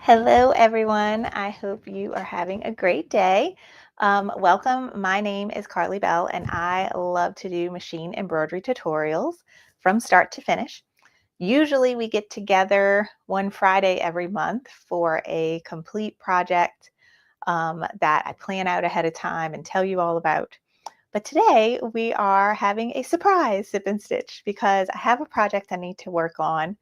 Hello, everyone. I hope you are having a great day. Welcome. My name is Carly Bell, and I love to do machine embroidery tutorials from start to finish. Usually, we get together one Friday every month for a complete project that I plan out ahead of time and tell you all about. But today, we are having a surprise sip and stitch because I have a project I need to work on,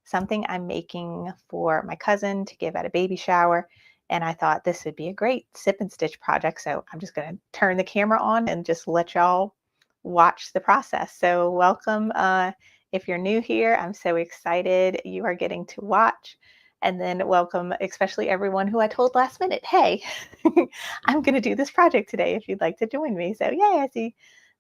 something I'm making for my cousin to give at a baby shower. And I thought this would be a great sip and stitch project. So I'm just going to turn the camera on and just let y'all watch the process. So welcome. If you're new here, I'm so excited you are getting to watch. And then welcome, especially everyone who I told last minute, hey, I'm going to do this project today if you'd like to join me. So yay, I see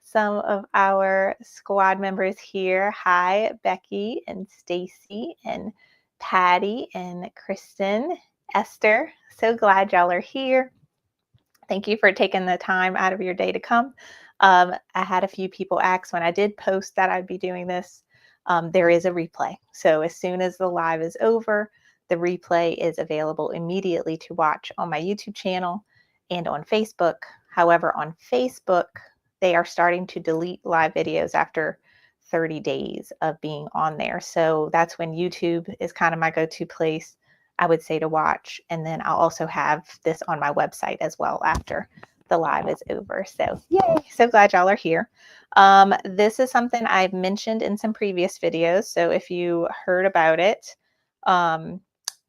some of our squad members here. Hi, Becky and Stacy and Patty and Kristen, Esther. So glad y'all are here. Thank you for taking the time out of your day to come. I had a few people ask when I did post that I'd be doing this. There is a replay. So as soon as the live is over, the replay is available immediately to watch on my YouTube channel and on Facebook. However, on Facebook, they are starting to delete live videos after 30 days of being on there. So that's when YouTube is kind of my go-to place, I would say, to watch. And then I'll also have this on my website as well after the live is over. So yay, so glad y'all are here. This is something I've mentioned in some previous videos. So if you heard about it,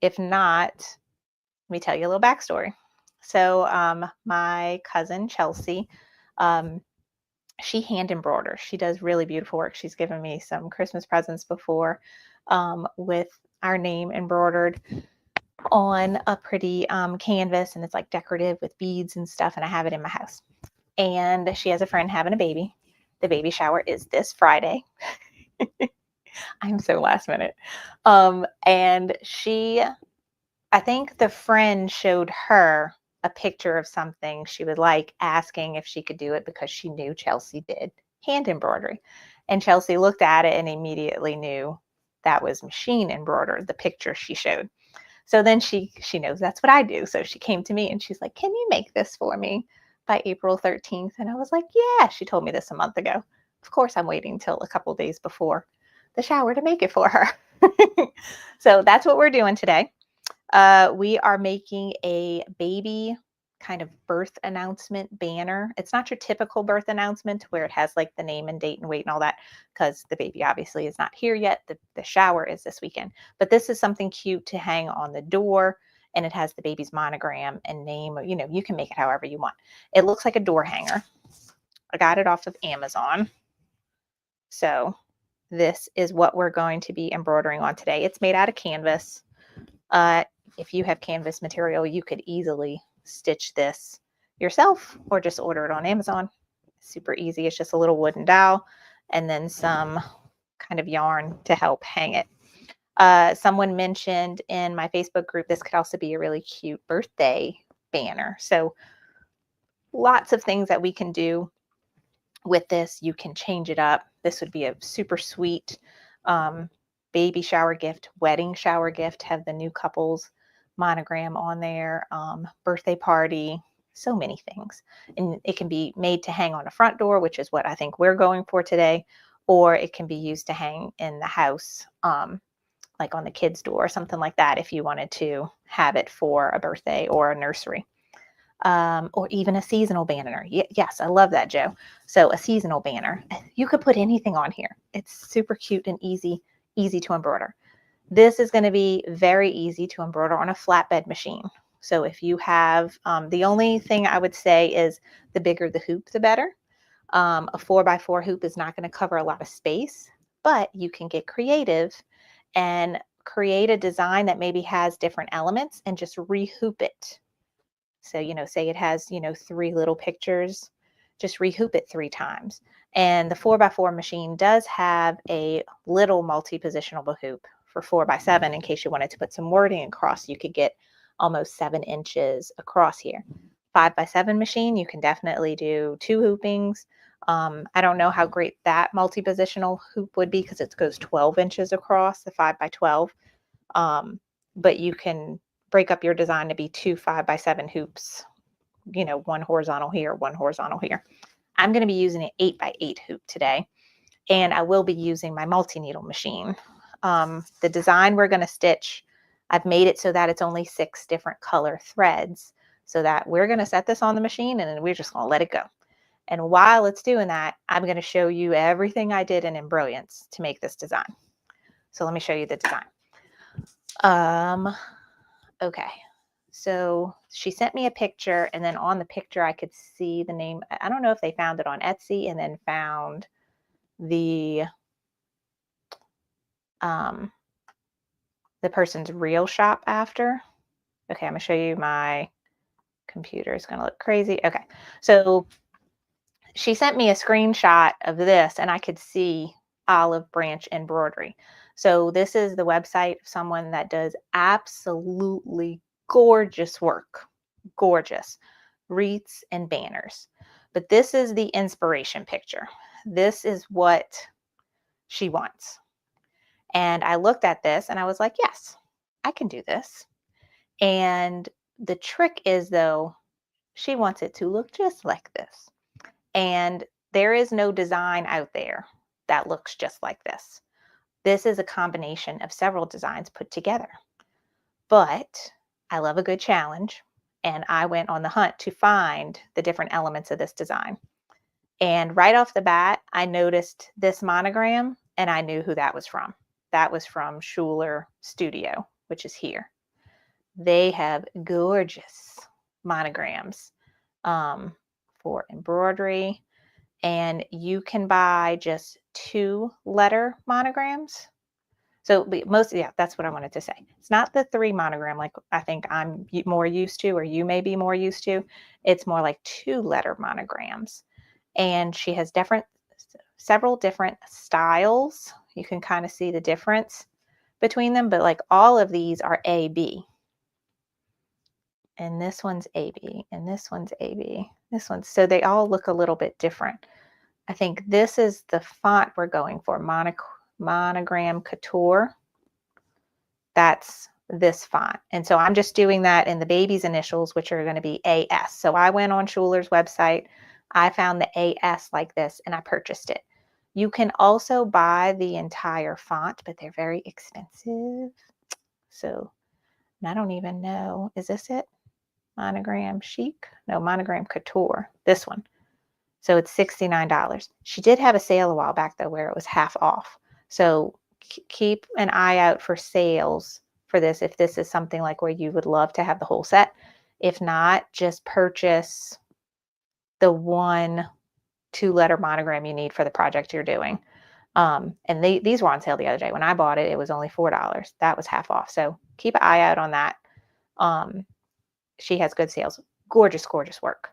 if not, let me tell you a little backstory. So my cousin Chelsea, she hand embroiders. She does really beautiful work. She's given me some Christmas presents before with our name embroidered on a pretty canvas, and it's like decorative with beads and stuff, and I have it in my house. And she has a friend having a baby. The baby shower is this Friday. I'm so last minute. And I think the friend showed her a picture of something she would like, asking if she could do it because she knew Chelsea did hand embroidery. And Chelsea looked at it and immediately knew that was machine embroidered, the picture she showed. So then she knows that's what I do. So she came to me and she's like, can you make this for me by April 13th? And I was like, yeah. She told me this a month ago. Of course, I'm waiting till a couple days before the shower to make it for her. So that's what we're doing today. We are making a baby kind of birth announcement banner. It's not your typical birth announcement where it has like the name and date and weight and all that, because the baby obviously is not here yet. The shower is this weekend. But this is something cute to hang on the door, and it has the baby's monogram and name. You know, you can make it however you want. It looks like a door hanger. I got it off of Amazon. So this is what we're going to be embroidering on today. It's made out of canvas. If you have canvas material, you could easily stitch this yourself or just order it on Amazon. Super easy. It's just a little wooden dowel and then some kind of yarn to help hang it. Someone mentioned in my Facebook group, this could also be a really cute birthday banner. So lots of things that we can do with this. You can change it up. This would be a super sweet baby shower gift, wedding shower gift, have the new couple's monogram on there, birthday party, so many things. And it can be made to hang on a front door, which is what I think we're going for today, or it can be used to hang in the house, like on the kids' door or something like that, if you wanted to have it for a birthday or a nursery. Or even a seasonal banner. Yes, I love that, Joe. So a seasonal banner, you could put anything on here. It's super cute and easy to embroider. This is going to be very easy to embroider on a flatbed machine. So if you have, the only thing I would say is the bigger the hoop, the better. A 4x4 hoop is not going to cover a lot of space, but you can get creative and create a design that maybe has different elements and just rehoop it. So, say it has, 3 little pictures, just rehoop it 3 times. And the 4x4 machine does have a little multi-positional hoop for 4x7 in case you wanted to put some wording across. You could get almost 7 inches across here. 5x7 machine, you can definitely do 2 hoopings. I don't know how great that multi-positional hoop would be because it goes 12 inches across, the 5x12. But you can break up your design to be 2 5x7 hoops, you know, one horizontal here, one horizontal here. I'm going to be using an 8x8 hoop today, and I will be using my multi-needle machine. The design we're going to stitch, I've made it so that it's only 6 different color threads, so that we're going to set this on the machine and then we're just going to let it go. And while it's doing that, I'm going to show you everything I did in Embrilliance to make this design. So let me show you the design. Okay. So she sent me a picture, and then on the picture I could see the name. I don't know if they found it on Etsy and then found the person's real shop after. Okay, I'm gonna show you. My computer is gonna look crazy. Okay, so she sent me a screenshot of this, and I could see Olive Branch Embroidery. So this is the website of someone that does absolutely gorgeous work. Gorgeous wreaths and banners. But this is the inspiration picture. This is what she wants. And I looked at this and I was like, yes, I can do this. And the trick is, though, she wants it to look just like this. And there is no design out there that looks just like this. This is a combination of several designs put together. But I love a good challenge, and I went on the hunt to find the different elements of this design. And right off the bat, I noticed this monogram, and I knew who that was from. That was from Schuler Studio, which is here. They have gorgeous monograms for embroidery, and you can buy just 2-letter monograms. So yeah, that's what I wanted to say. It's not the 3 monogram like I think I'm more used to, or you may be more used to. It's more like 2-letter monograms. And she has several different styles. You can kind of see the difference between them, but like all of these are AB. And this one's AB, and this one's AB. This one's, so they all look a little bit different. I think this is the font we're going for, Monogram Couture. That's this font. And so I'm just doing that in the baby's initials, which are going to be AS. So I went on Schuler's website, I found the AS like this, and I purchased it. You can also buy the entire font, but they're very expensive. So I don't even know, is this it? Monogram Chic? No, Monogram Couture, this one. So it's $69. She did have a sale a while back, though, where it was half off. So keep an eye out for sales for this if this is something like where you would love to have the whole set. If not, just purchase the 1 2-letter monogram you need for the project you're doing. And these were on sale the other day. When I bought it, it was only $4. That was half off. So keep an eye out on that. She has good sales. Gorgeous, gorgeous work.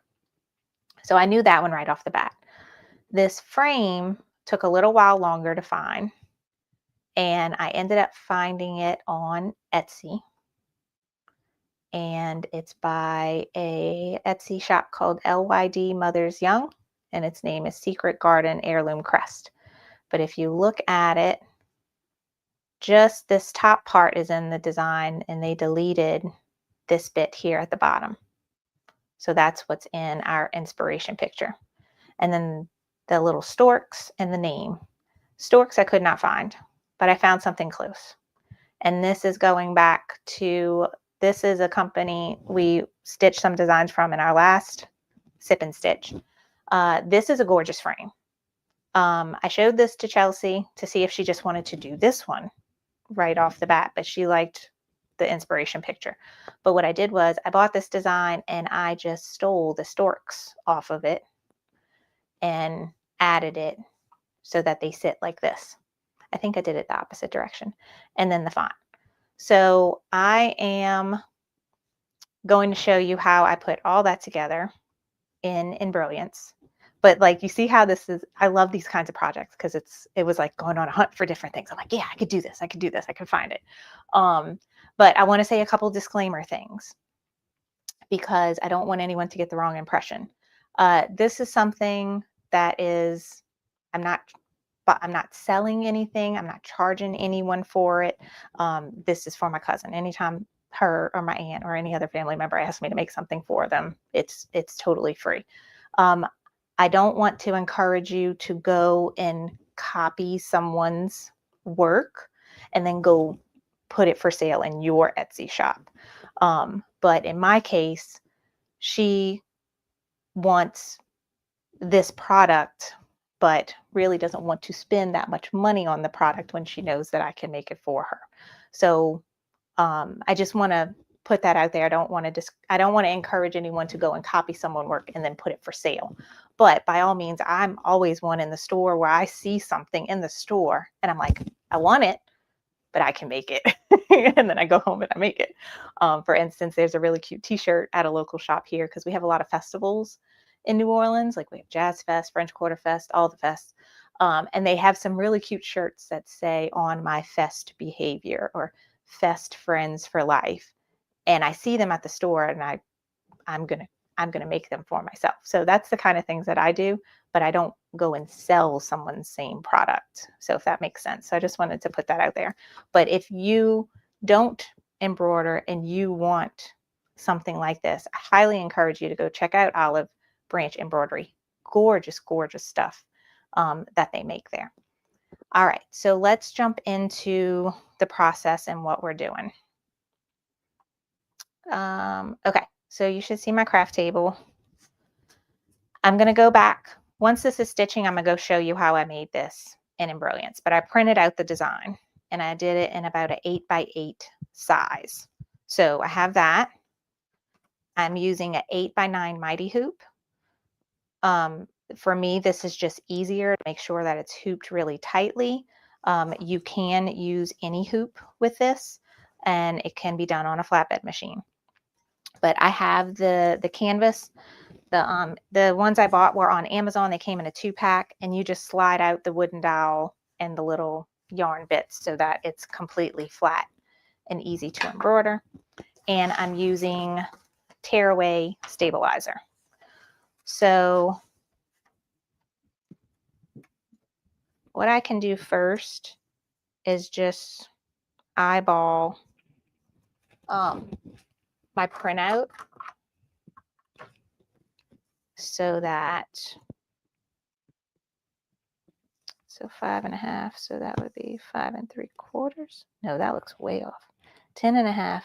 So I knew that one right off the bat. This frame took a little while longer to find, and I ended up finding it on Etsy. And it's by a Etsy shop called LYD Mothers Young, and its name is Secret Garden Heirloom Crest. But if you look at it, just this top part is in the design, and they deleted this bit here at the bottom. So that's what's in our inspiration picture. And then the little storks and the name. Storks I could not find, but I found something close. And this is going back to, this is a company we stitched some designs from in our last Sip and Stitch. This is a gorgeous frame. I showed this to Chelsea to see if she just wanted to do this one right off the bat, but she liked the inspiration picture. But what I did was I bought this design and I just stole the storks off of it and added it so that they sit like this. I think I did it the opposite direction. And then the font. So I am going to show you how I put all that together in Embrilliance. But like, you see how this is, I love these kinds of projects because it was like going on a hunt for different things. I'm like, yeah, I could do this. I could do this. I could find it. But I want to say a couple disclaimer things because I don't want anyone to get the wrong impression. This is something that is, I'm not selling anything. I'm not charging anyone for it. This is for my cousin. Anytime her or my aunt or any other family member asks me to make something for them, it's totally free. Um, I don't want to encourage you to go and copy someone's work and then go put it for sale in your Etsy shop. But in my case, she wants this product, but really doesn't want to spend that much money on the product when she knows that I can make it for her. So I just want to put that out there. I don't want to encourage anyone to go and copy someone's work and then put it for sale. But by all means, I'm always one in the store where I see something in the store and I'm like, I want it, but I can make it. And then I go home and I make it. For instance, there's a really cute t-shirt at a local shop here because we have a lot of festivals in New Orleans. Like we have Jazz Fest, French Quarter Fest, all the fests. And they have some really cute shirts that say on my fest behavior or fest friends for life. And I see them at the store and I'm gonna make them for myself. So that's the kind of things that I do, but I don't go and sell someone's same product. So if that makes sense. So I just wanted to put that out there. But if you don't embroider and you want something like this, I highly encourage you to go check out Olive Branch Embroidery. Gorgeous, gorgeous stuff that they make there. All right, so let's jump into the process and what we're doing. Okay, so you should see my craft table. I'm going to go back. Once this is stitching, I'm going to go show you how I made this in Embrilliance. But I printed out the design and I did it in about an 8x8 size. So I have that. I'm using an 8x9 mighty hoop. For me, this is just easier to make sure that it's hooped really tightly. You can use any hoop with this, and it can be done on a flatbed machine. But I have the canvas. The ones I bought were on Amazon. They came in a 2-pack, and you just slide out the wooden dowel and the little yarn bits so that it's completely flat and easy to embroider. And I'm using tearaway stabilizer. So what I can do first is just eyeball my printout so that, so 5.5, so that would be 5 3/4. No, that looks way off. 10.5.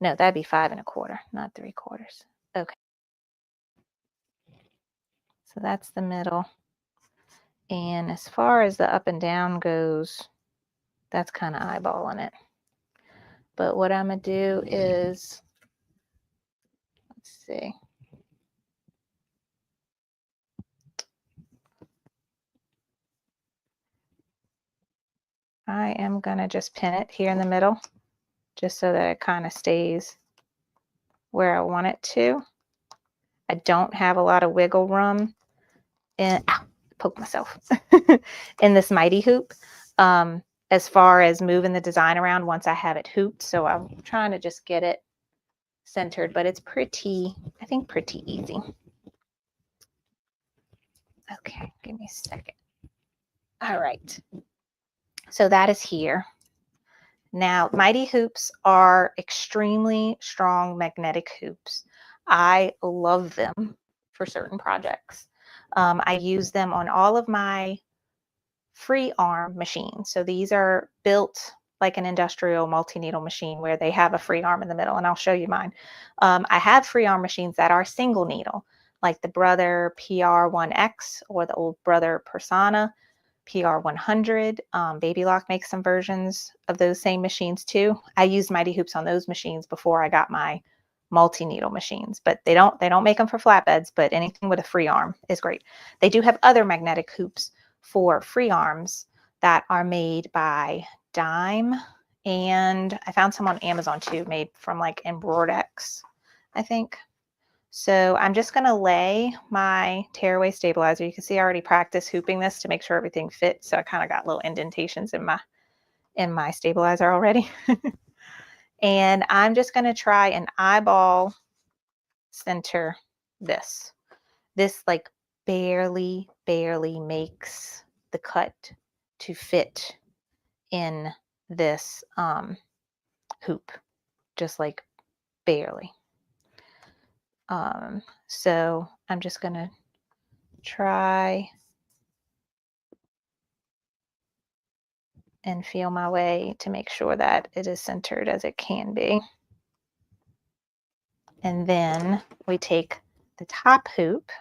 No, that'd be 5 1/4, not 3/4. Okay. So that's the middle. And as far as the up and down goes, that's kind of eyeballing it. But what I'm going to do is, let's see. I am going to just pin it here in the middle, just so that it kind of stays where I want it to. I don't have a lot of wiggle room in, poke myself, in this mighty hoop. As far as moving the design around once I have it hooped. So I'm trying to just get it centered, but it's pretty, I think pretty easy. Okay, give me a second. All right. So that is here. Now, mighty hoops are extremely strong magnetic hoops. I love them for certain projects. I use them on all of my free arm machines. So these are built like an industrial multi-needle machine where they have a free arm in the middle, and I'll show you mine. I have free arm machines that are single needle, like the Brother PR1X or the old Brother Persona PR100. Baby Lock makes some versions of those same machines too. I used mighty hoops on those machines before I got my multi-needle machines, but they don't make them for flatbeds, but anything with a free arm is great. They do have other magnetic hoops for free arms that are made by Dime, and I found some on Amazon too, made from like Embroidery, I think. So I'm just going to lay my tearaway stabilizer. You can see I already practiced hooping this to make sure everything fits. So I kind of got little indentations in my stabilizer already. And I'm just going to try and eyeball center this. This like barely makes the cut to fit in this hoop. just like barely. So I'm just gonna try and feel my way to make sure that it is centered as it can be. And then we take the top hoop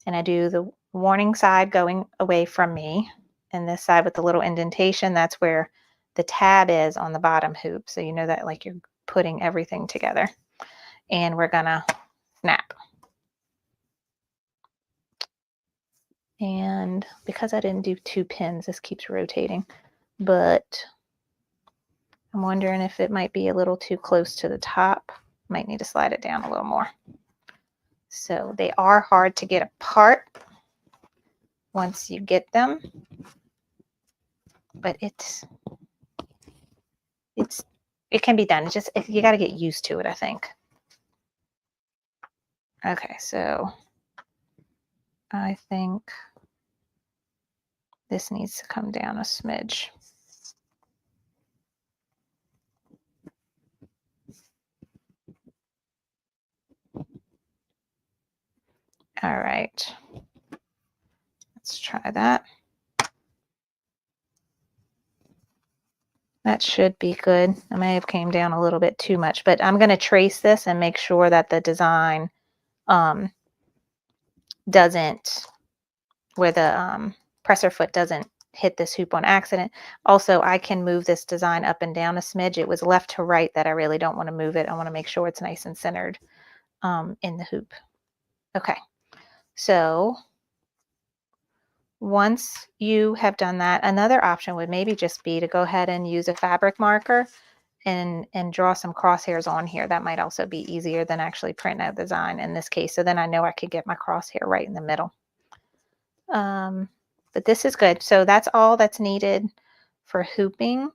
and I do the warning side going away from me, and this side with the little indentation, that's where the tab is on the bottom hoop. So you know that like you're putting everything together. And we're gonna snap. And because I didn't do 2 pins, this keeps rotating, but I'm wondering if it might be a little too close to the top. Might need to slide it down a little more. So they are hard to get apart once you get them, but it can be done. It's just you got to get used to it, I think. Okay, so I think this needs to come down a smidge. All right, let's try that. That should be good. I may have came down a little bit too much, but I'm going to trace this and make sure that the design doesn't, where the presser foot doesn't hit this hoop on accident. Also, I can move this design up and down a smidge. It was left to right that I really don't want to move it. I want to make sure it's nice and centered in the hoop. Okay, so once you have done that, another option would maybe just be to go ahead and use a fabric marker and draw some crosshairs on here. That might also be easier than actually printing out the design in this case. So then I know I could get my crosshair right in the middle. But this is good. So that's all that's needed for hooping.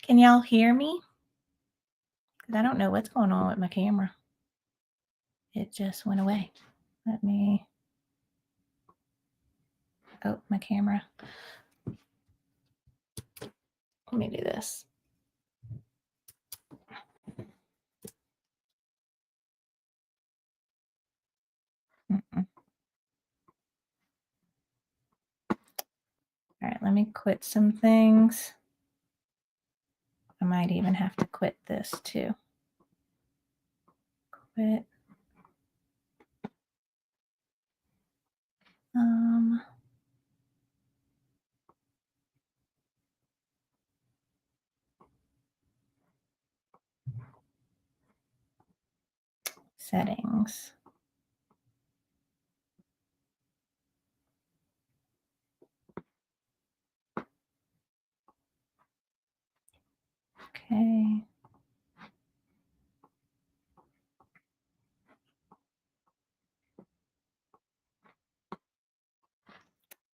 Can y'all hear me? Because I don't know what's going on with my camera. It just went away. Let me, oh, my camera. Let me do this. Mm-mm. All right, let me quit some things. I might even have to quit this too. Quit. Settings. Okay.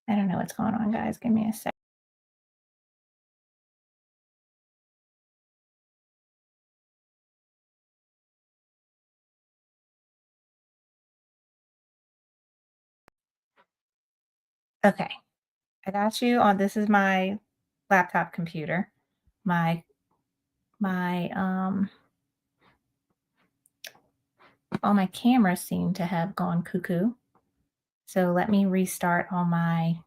I don't know what's going on, guys. Give me a sec. Okay. I got you on. This is my laptop computer. My all my cameras seem to have gone cuckoo. So let me restart on my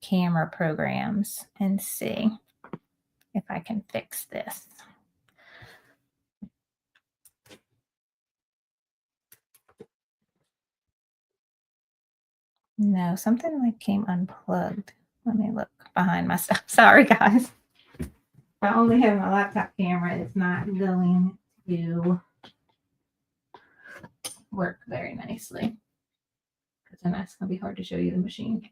camera programs and see if I can fix this. No, something like came unplugged. Let me look behind my stuff. Sorry, guys. If I only have my laptop camera, it's not going to work very nicely. Because then that's going to be hard to show you the machine.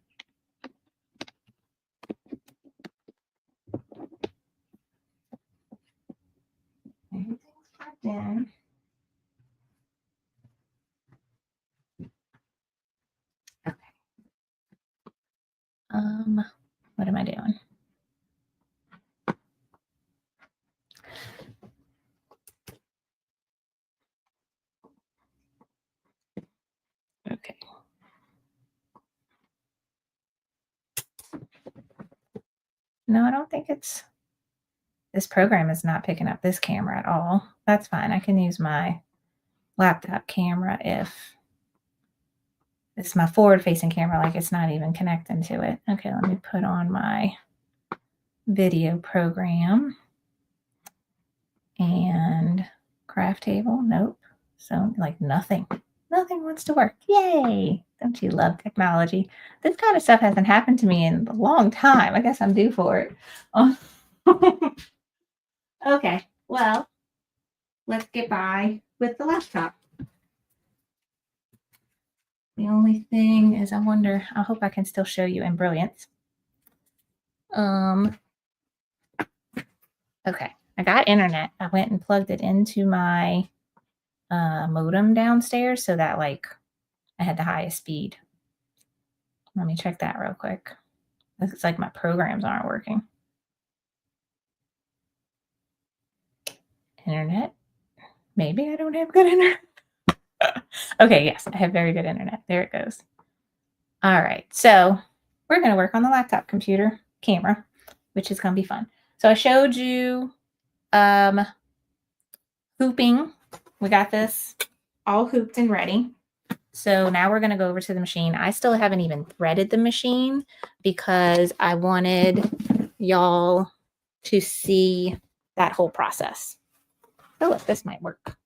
Everything's plugged in. Okay. What am I doing? Okay. No, I don't think this program is not picking up this camera at all. That's fine. I can use my laptop camera if it's my forward-facing camera, like it's not even connecting to it. Okay, let me put on my video program and craft table. Nope. So like nothing wants to work. Yay. Don't you love technology? This kind of stuff hasn't happened to me in a long time. I guess I'm due for it. Oh. Okay, well, let's get by with the laptop. The only thing is I hope I can still show you Embrilliance. Okay, I got internet. I went and plugged it into my modem downstairs so that like I had the highest speed. Let me check that real quick. Looks like my programs aren't working. Internet? Maybe I don't have good internet. Okay, yes, I have very good internet. There it goes. All right, so we're going to work on the laptop computer camera, which is going to be fun. So I showed you hooping. We got this all hooped and ready. So now we're going to go over to the machine. I still haven't even threaded the machine because I wanted y'all to see that whole process. Oh, look, this might work.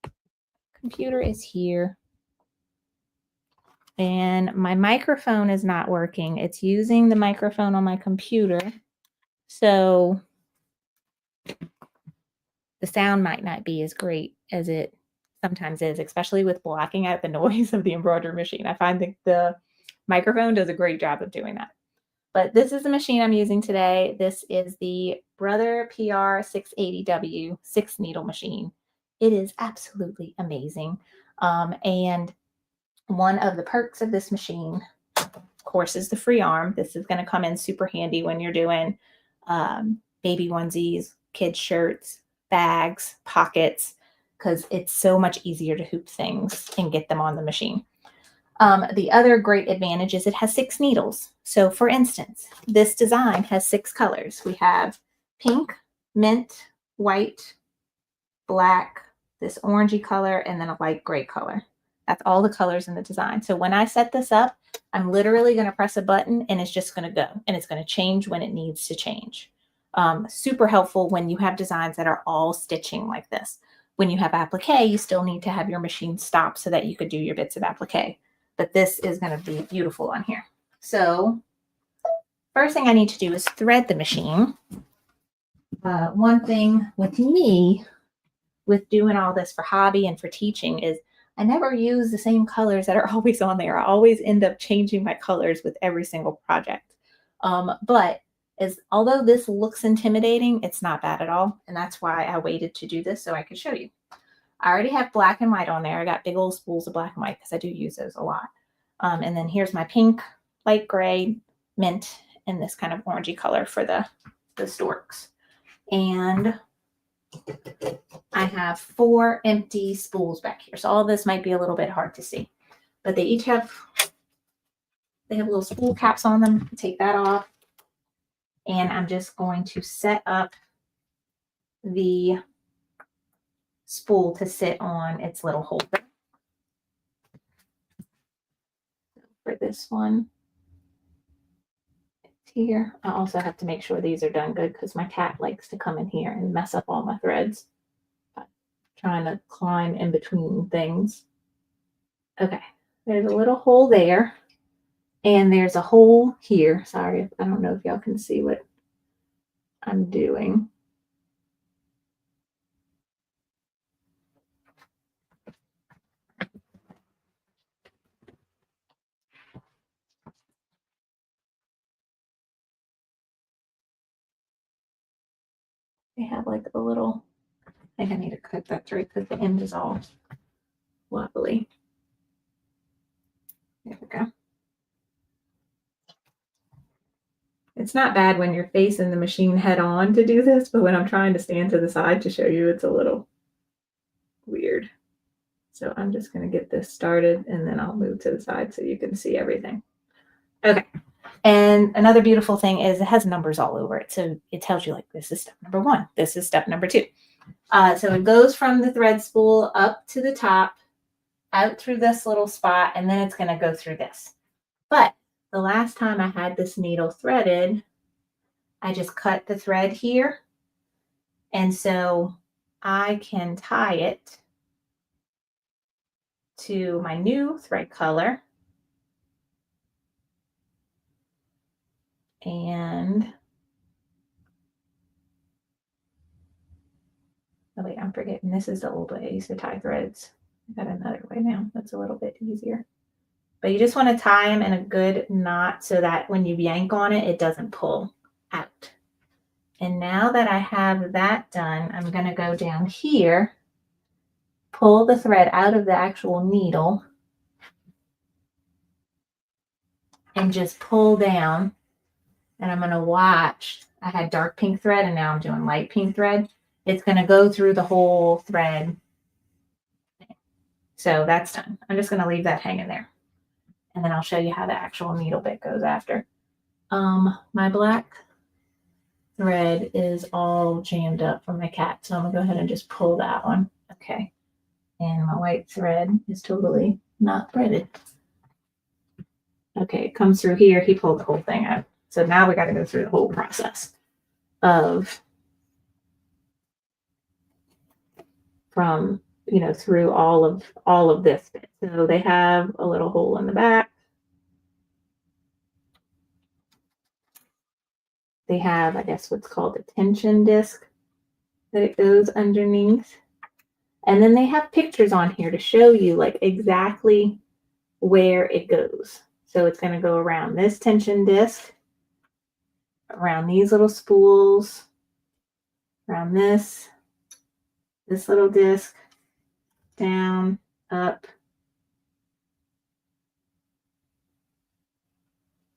Computer is here. And my microphone is not working. It's using the microphone on my computer. So the sound might not be as great as it sometimes is, especially with blocking out the noise of the embroidery machine. I find that the microphone does a great job of doing that. But this is the machine I'm using today. This is the Brother PR680W 6-needle machine. It is absolutely amazing. And one of the perks of this machine, of course, is the free arm. This is going to come in super handy when you're doing baby onesies, kids' shirts, bags, pockets, because it's so much easier to hoop things and get them on the machine. The other great advantage is it has 6 needles. So for instance, this design has 6 colors. We have pink, mint, white, black, this orangey color, and then a light gray color. That's all the colors in the design. So when I set this up, I'm literally going to press a button and it's just going to go, and it's going to change when it needs to change. Super helpful when you have designs that are all stitching like this. When you have applique, you still need to have your machine stop so that you could do your bits of applique. But this is going to be beautiful on here. So first thing I need to do is thread the machine. One thing with me, with doing all this for hobby and for teaching, is I never use the same colors that are always on there. I always end up changing my colors with every single project. But although this looks intimidating, it's not bad at all. And that's why I waited to do this so I could show you. I already have black and white on there. I got big old spools of black and white because I do use those a lot. And then here's my pink, light gray, mint, and this kind of orangey color for the storks. And I have 4 empty spools back here. So all of this might be a little bit hard to see, but they each have, little spool caps on them. Take that off. And I'm just going to set up the spool to sit on its little holder. For this one, it here. I also have to make sure these are done good because my cat likes to come in here and mess up all my threads by trying to climb in between things. Okay, there's a little hole there, and there's a hole here. Sorry, I don't know if y'all can see what I'm doing. They have like a little, I think I need to cut that through because the end is all wobbly. There we go. It's not bad when you're facing the machine head on to do this, but when I'm trying to stand to the side to show you, it's a little weird. So I'm just going to get this started and then I'll move to the side so you can see everything. Okay. And another beautiful thing is it has numbers all over it. So it tells you like, this is step number 1. This is step number 2. So it goes from the thread spool up to the top, out through this little spot, and then it's going to go through this. But the last time I had this needle threaded, I just cut the thread here. And so I can tie it to my new thread color. And oh wait, I'm forgetting. This is the old way I used to tie threads. I got another way now. That's a little bit easier. But you just want to tie them in a good knot so that when you yank on it, it doesn't pull out. And now that I have that done, I'm going to go down here, pull the thread out of the actual needle, and just pull down. And I'm going to watch. I had dark pink thread and now I'm doing light pink thread. It's going to go through the whole thread. So that's done. I'm just going to leave that hanging there. And then I'll show you how the actual needle bit goes after. My black thread is all jammed up from my cat. So I'm going to go ahead and just pull that one. Okay. And my white thread is totally not threaded. Okay, it comes through here. He pulled the whole thing out. So now we got to go through the whole process of from, you know, through all of this bit. So they have a little hole in the back. They have, I guess, what's called a tension disc that it goes underneath. And then they have pictures on here to show you like exactly where it goes. So it's going to go around this tension disc, around these little spools, around this little disc, down, up,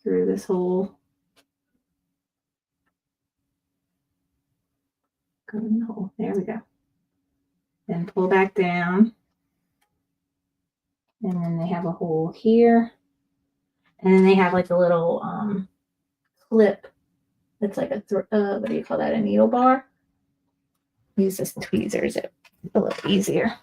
through this hole. Go in the hole. There we go. Then pull back down. And then they have a hole here. And then they have like a little clip that's like a, what do you call that? A needle bar. Use this tweezers, it's a little easier.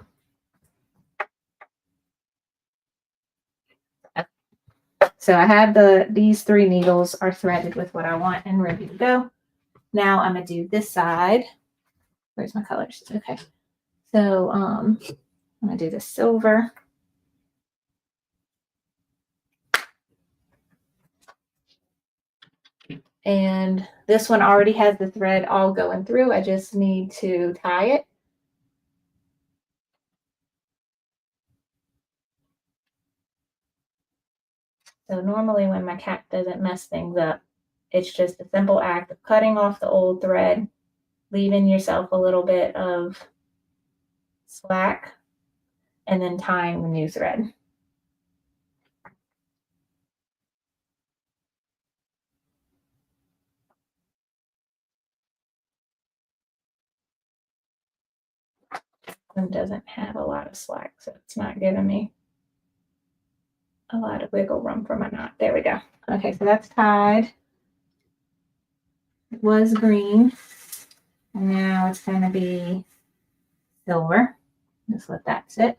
So I have these 3 needles are threaded with what I want and ready to go. Now I'm going to do this side. Where's my colors? Okay. So I'm going to do the silver. And this one already has the thread all going through. I just need to tie it. So normally when my cat doesn't mess things up, it's just a simple act of cutting off the old thread, leaving yourself a little bit of slack, and then tying the new thread. One doesn't have a lot of slack, so it's not giving me a lot of wiggle room for my knot. There we go. Okay, so that's tied. It was green, and now it's going to be silver. Just let that sit.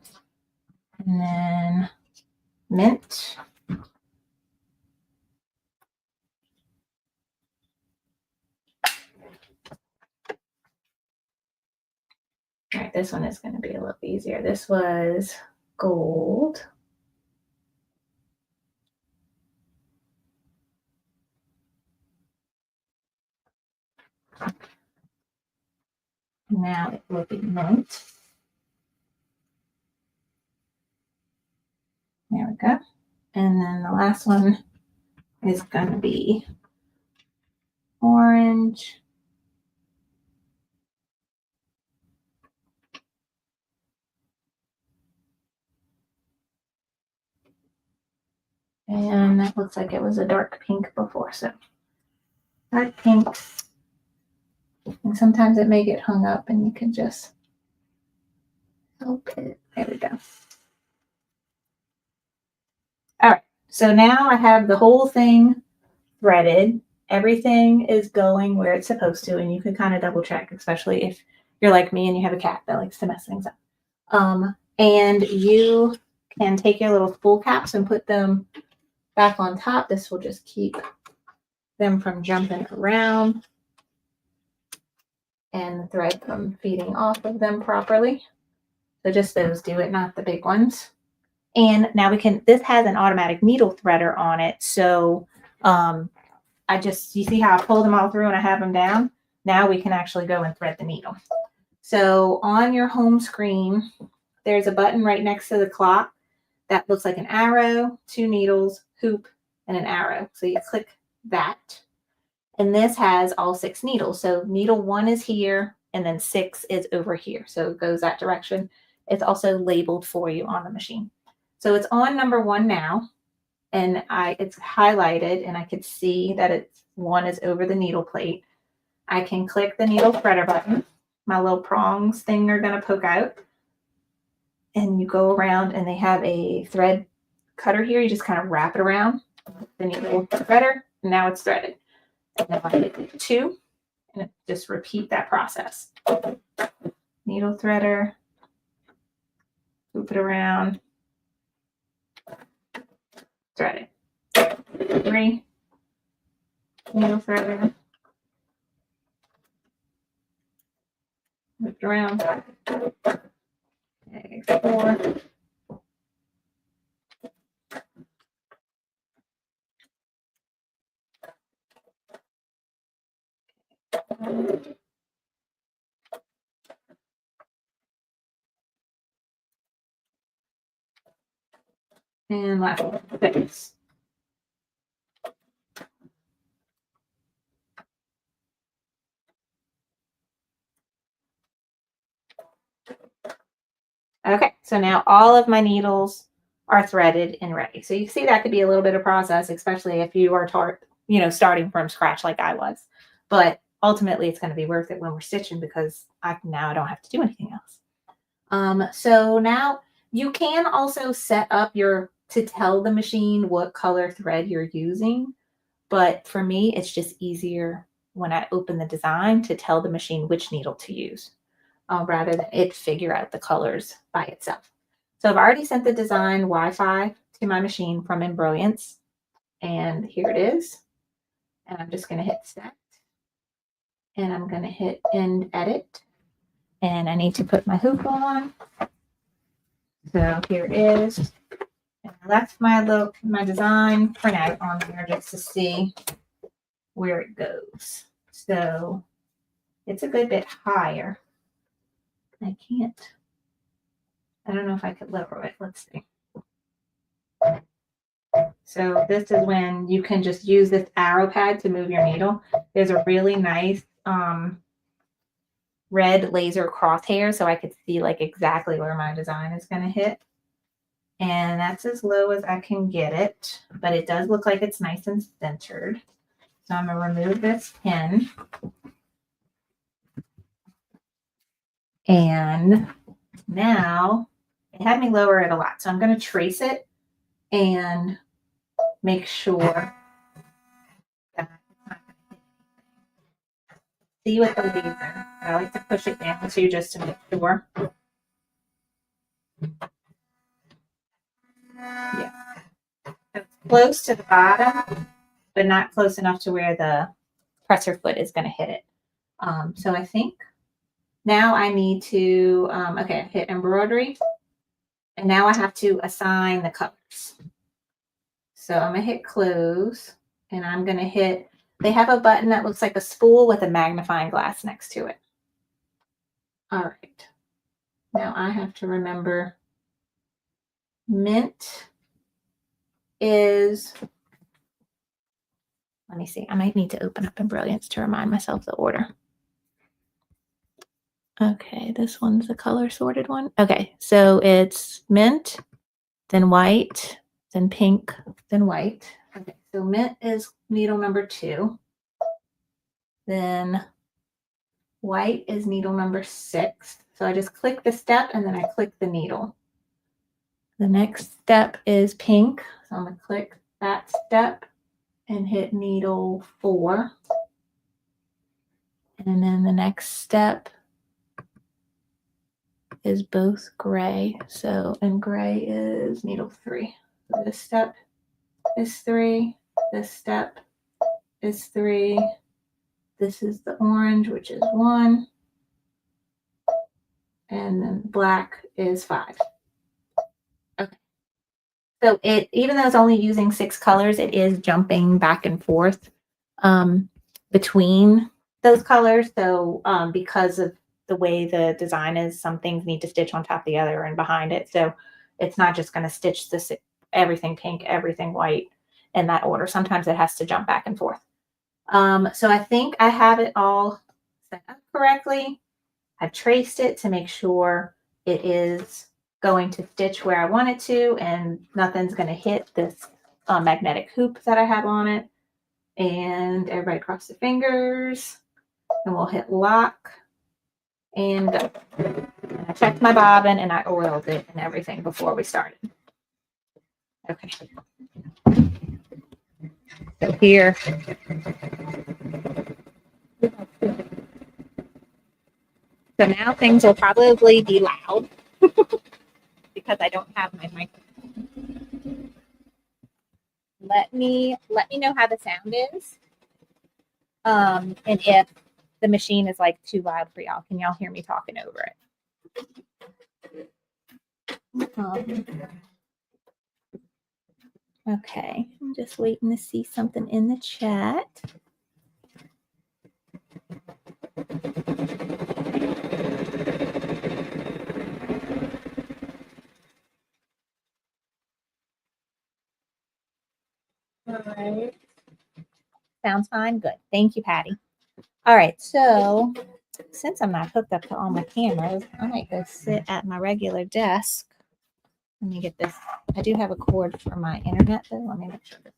And then mint. All right, this one is going to be a little easier. This was gold. Now it will be mint. There we go. And then the last one is going to be orange. And that looks like it was a dark pink before. So dark pink. And sometimes it may get hung up and you can just help it. There we go. All right. So now I have the whole thing threaded. Everything is going where it's supposed to. And you can kind of double check, especially if you're like me and you have a cat that likes to mess things up. And you can take your little spool caps and put them back on top. This will just keep them from jumping around and the thread from feeding off of them properly. So just those do it, not the big ones. And now we can, this has an automatic needle threader on it. So you see how I pull them all through and I have them down? Now we can actually go and thread the needle. So on your home screen, there's a button right next to the clock that looks like an arrow, 2 needles, hoop, and an arrow. So you click that. And this has all 6 needles. So needle 1 is here, and then 6 is over here. So it goes that direction. It's also labeled for you on the machine. So it's on number 1 now, and it's highlighted, and I could see that 1 is over the needle plate. I can click the needle threader button. My little prongs thing are going to poke out. And you go around, and they have a thread cutter here. You just kind of wrap it around the needle threader, and now it's threaded. And then I hit 2, and just repeat that process. Needle threader, loop it around, thread it. 3, needle threader, loop it around. Okay, 4. And last one, 6. Okay, so now all of my needles are threaded and ready. So you see that could be a little bit of process, especially if you are starting from scratch like I was. But ultimately, it's going to be worth it when we're stitching because now I don't have to do anything else. So now you can also set up to tell the machine what color thread you're using. But for me, it's just easier when I open the design to tell the machine which needle to use. Rather than it figure out the colors by itself. So I've already sent the design Wi-Fi to my machine from Embrilliance. And here it is. And I'm just going to hit set. And I'm going to hit end edit. And I need to put my hoop on. So here it is. And I left my design printout on there just to see where it goes. So it's a good bit higher. I don't know if I could lower it. Let's see. So this is when you can just use this arrow pad to move your needle. There's a really nice red laser crosshair so I could see like exactly where my design is going to hit. And that's as low as I can get it, but it does look like it's nice and centered. So I'm going to remove this pin. And now it had me lower it a lot. So I'm going to trace it and make sure that see with the laser. I like to push it down too just to make sure. Yeah. It's close to the bottom, but not close enough to where the presser foot is going to hit it. So I think Now I need to, okay, hit embroidery. And now I have to assign the colors. So I'm going to hit close, and I'm going to hit, they have a button that looks like a spool with a magnifying glass next to it. All right. Now I have to remember mint is, let me see, I might need to open up Embrilliance to remind myself the order. Okay, this one's the color sorted one. Okay, so it's mint, then white, then pink, then white. Okay, so mint is needle number 2. Then white is needle number 6. So I just click the step and then I click the needle. The next step is pink. So I'm going to click that step and hit needle 4. And then the next step is both gray. So, and gray is needle 3. So this step is 3. This step is 3. This is the orange, which is 1. And then black is 5. Okay. So it, even though it's only using 6 colors, it is jumping back and forth between those colors. So because of the way the design is, some things need to stitch on top of the other and behind it. So it's not just going to stitch this everything pink, everything white in that order. Sometimes it has to jump back and forth. So I think I have it all set up correctly. I've traced it to make sure it is going to stitch where I want it to, and nothing's going to hit this magnetic hoop that I have on it. And everybody cross the fingers, and we'll hit lock and go. And I checked my bobbin and I oiled it and everything before we started. Okay. So here. So now things will probably be loud because I don't have my microphone. Let me know how the sound is. And if the machine is like too loud for y'all, can y'all hear me talking over it? Okay, I'm just waiting to see something in the chat. All right. Sounds fine. Good. Thank you, Patty. All right. So since I'm not hooked up to all my cameras, I might go sit at my regular desk. Let me get this. I do have a cord for my internet, though. Let me make sure this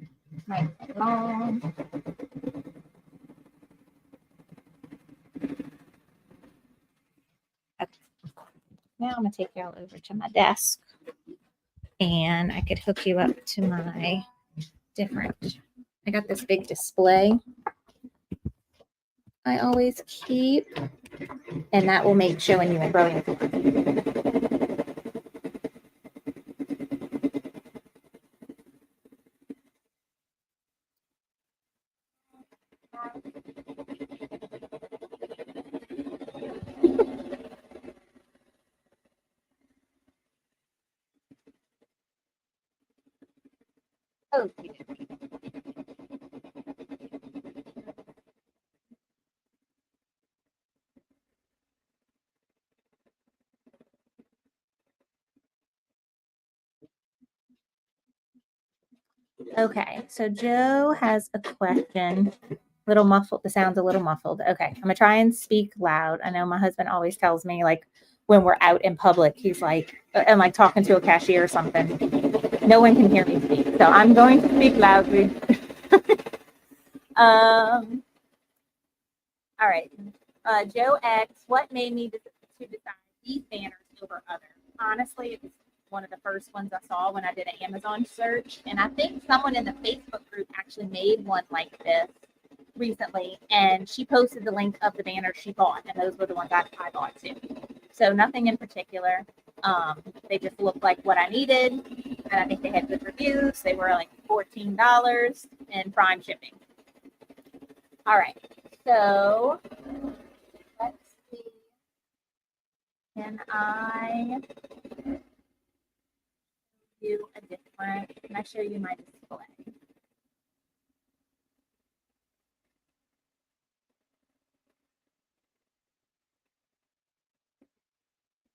is nice and long. Okay. Now I'm going to take y'all over to my desk, and I could hook you up to my different. I got this big display I always keep, and that will make showing you Embrilliance. Okay, so Joe has a question. Little muffled. The sound's a little muffled. Okay, I'm gonna try and speak loud. I know my husband always tells me, like, when we're out in public, he's like, and like talking to a cashier or something, no one can hear me speak. So I'm going to speak loudly. All right. Joe X, what made me to decide these banners over others? Honestly, it was one of the first ones I saw when I did an Amazon search. And I think someone in the Facebook group actually made one like this recently. And she posted the link of the banners she bought. And those were the ones I bought too. So nothing in particular. They just looked like what I needed. And I think they had good reviews. They were like $14 and prime shipping. All right. So let's see. can I do a different, can I show you my display?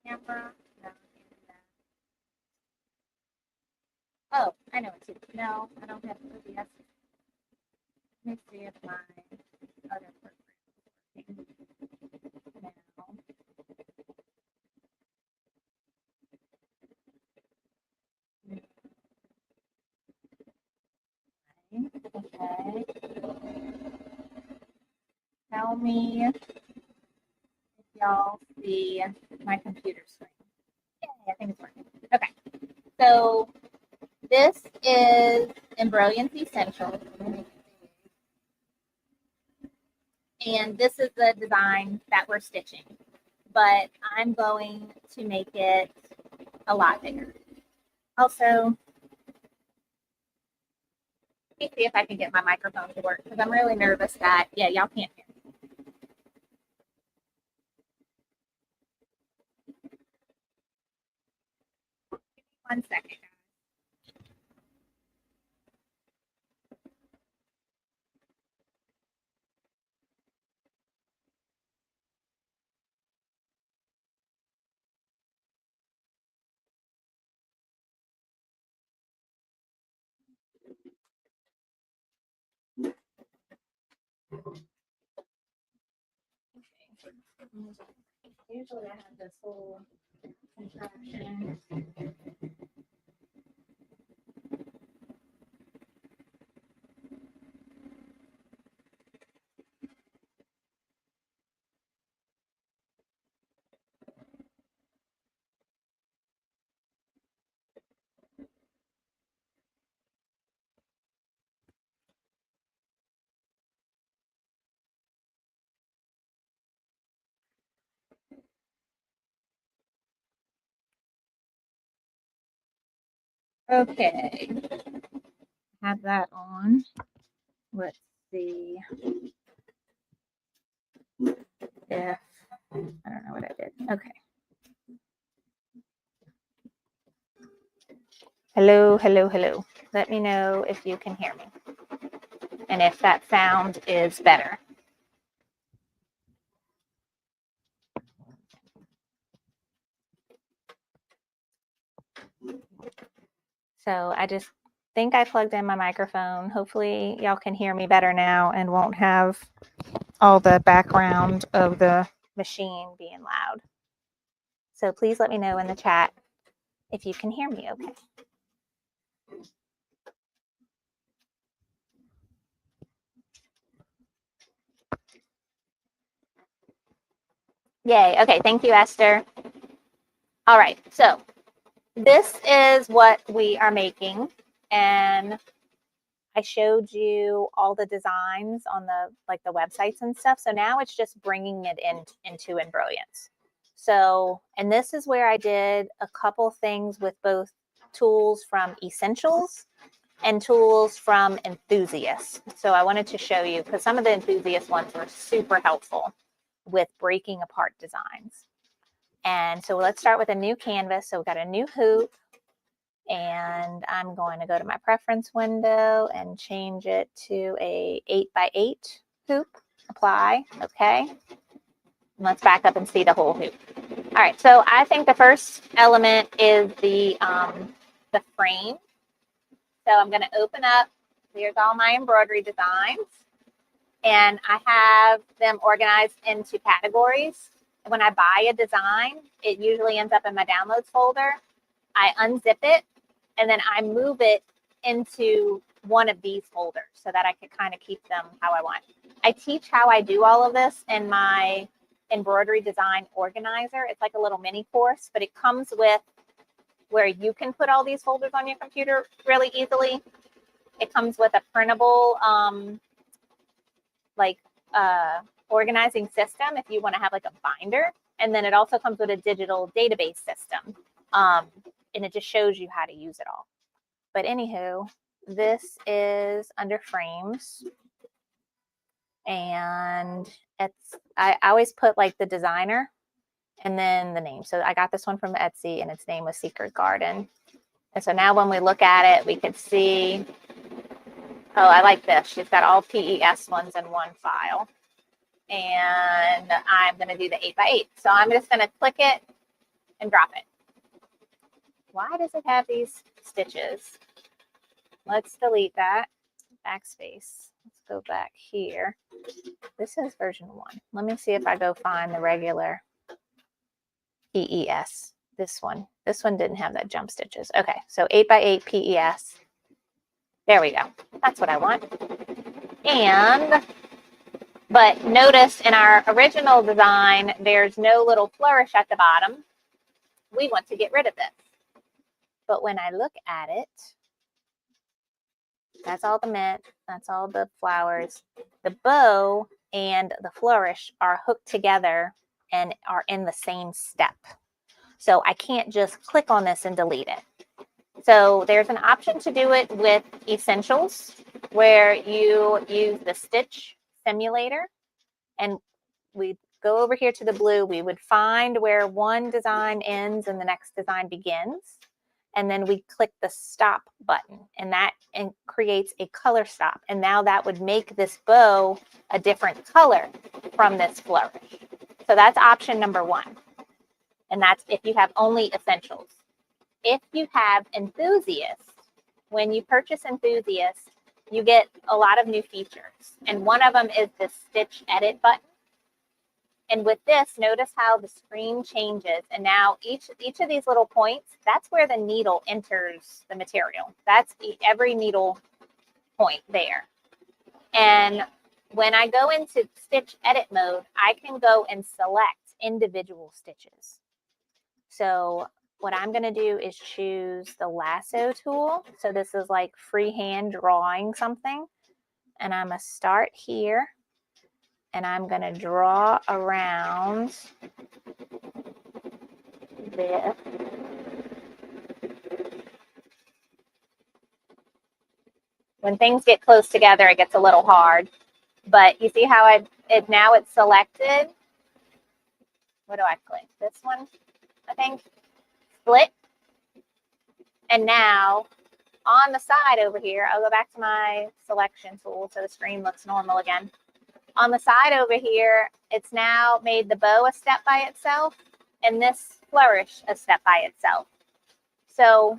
Camera? No. Oh, I know it too. No, I don't have OBS. Let me see if my other program is working now. Okay. Tell me if y'all see my computer screen. Yay, I think it's working. Okay. So this is Embrilliance Essentials. And this is the design that we're stitching. But I'm going to make it a lot bigger. Also, let me see if I can get my microphone to work because I'm really nervous that, yeah, y'all can't hear me. 1 second. Usually I have this whole contraption. Okay, have that on. Let's see if, I don't know what I did. Okay. Hello, hello, hello. Let me know if you can hear me and if that sound is better. So I just think I plugged in my microphone. Hopefully y'all can hear me better now and won't have all the background of the machine being loud. So please let me know in the chat if you can hear me okay. Yay. Okay. Thank you, Esther. All right. So this is what we are making. And I showed you all the designs on the websites and stuff. So now it's just bringing it into Embrilliance. So, and this is where I did a couple things with both tools from Essentials and tools from Enthusiast. So I wanted to show you because some of the Enthusiast ones were super helpful with breaking apart designs. And so let's start with a new canvas. So we've got a new hoop. And I'm going to go to my preference window and change it to a 8x8 hoop. Apply. Okay. And let's back up and see the whole hoop. All right. So I think the first element is the frame. So I'm going to open up. Here's all my embroidery designs. And I have them organized into categories. When I buy a design, it usually ends up in my downloads folder. I unzip it and then I move it into one of these folders so that I can kind of keep them how I want. I teach how I do all of this in my embroidery design organizer. It's like a little mini course, but it comes with where you can put all these folders on your computer really easily. It comes with a printable organizing system if you want to have like a binder. And then it also comes with a digital database system. And it just shows you how to use it all. But anywho, this is under frames. And I always put like the designer and then the name. So I got this one from Etsy, and its name was Secret Garden. And so now when we look at it, we could see, oh, I like this. She's got all PES ones in one file. And I'm going to do the 8x8. So I'm just going to click it and drop it. Why does it have these stitches? Let's delete that. Backspace. Let's go back here. This is version 1. Let me see if I go find the regular PES. This one. This one didn't have that jump stitches. Okay, so 8x8 PES. There we go. That's what I want. But notice in our original design, there's no little flourish at the bottom. We want to get rid of this. But when I look at it, that's all the mint, that's all the flowers. The bow and the flourish are hooked together and are in the same step. So I can't just click on this and delete it. So there's an option to do it with Essentials, where you use the stitch simulator, and we go over here to the blue. We would find where one design ends and the next design begins. And then we click the stop button, and that creates a color stop. And now that would make this bow a different color from this flourish. So that's option number 1. And that's if you have only Essentials. If you have Enthusiast, when you purchase Enthusiast, you get a lot of new features. And one of them is the stitch edit button. And with this, notice how the screen changes. And now each of these little points, that's where the needle enters the material. That's every needle point there. And when I go into stitch edit mode, I can go and select individual stitches. So what I'm going to do is choose the lasso tool. So this is like freehand drawing something. And I'm going to start here. And I'm going to draw around this. When things get close together, it gets a little hard. But you see how now it's selected. What do I click? This one, I think. Split. And now on the side over here, I'll go back to my selection tool so the screen looks normal again. On the side over here, it's now made the bow a step by itself and this flourish a step by itself. So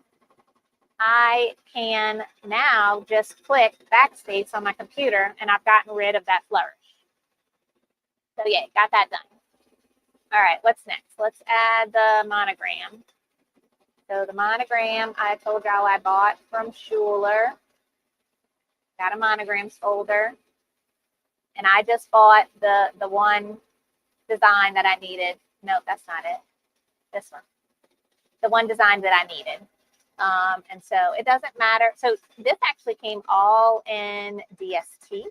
I can now just click backspace on my computer and I've gotten rid of that flourish. So yeah, got that done. All right, what's next? Let's add the monogram. So the monogram, I told y'all I bought from Schuler. Got a monograms folder. And I just bought the one design that I needed. No, that's not it. This one. The one design that I needed. And so it doesn't matter. So this actually came all in DST.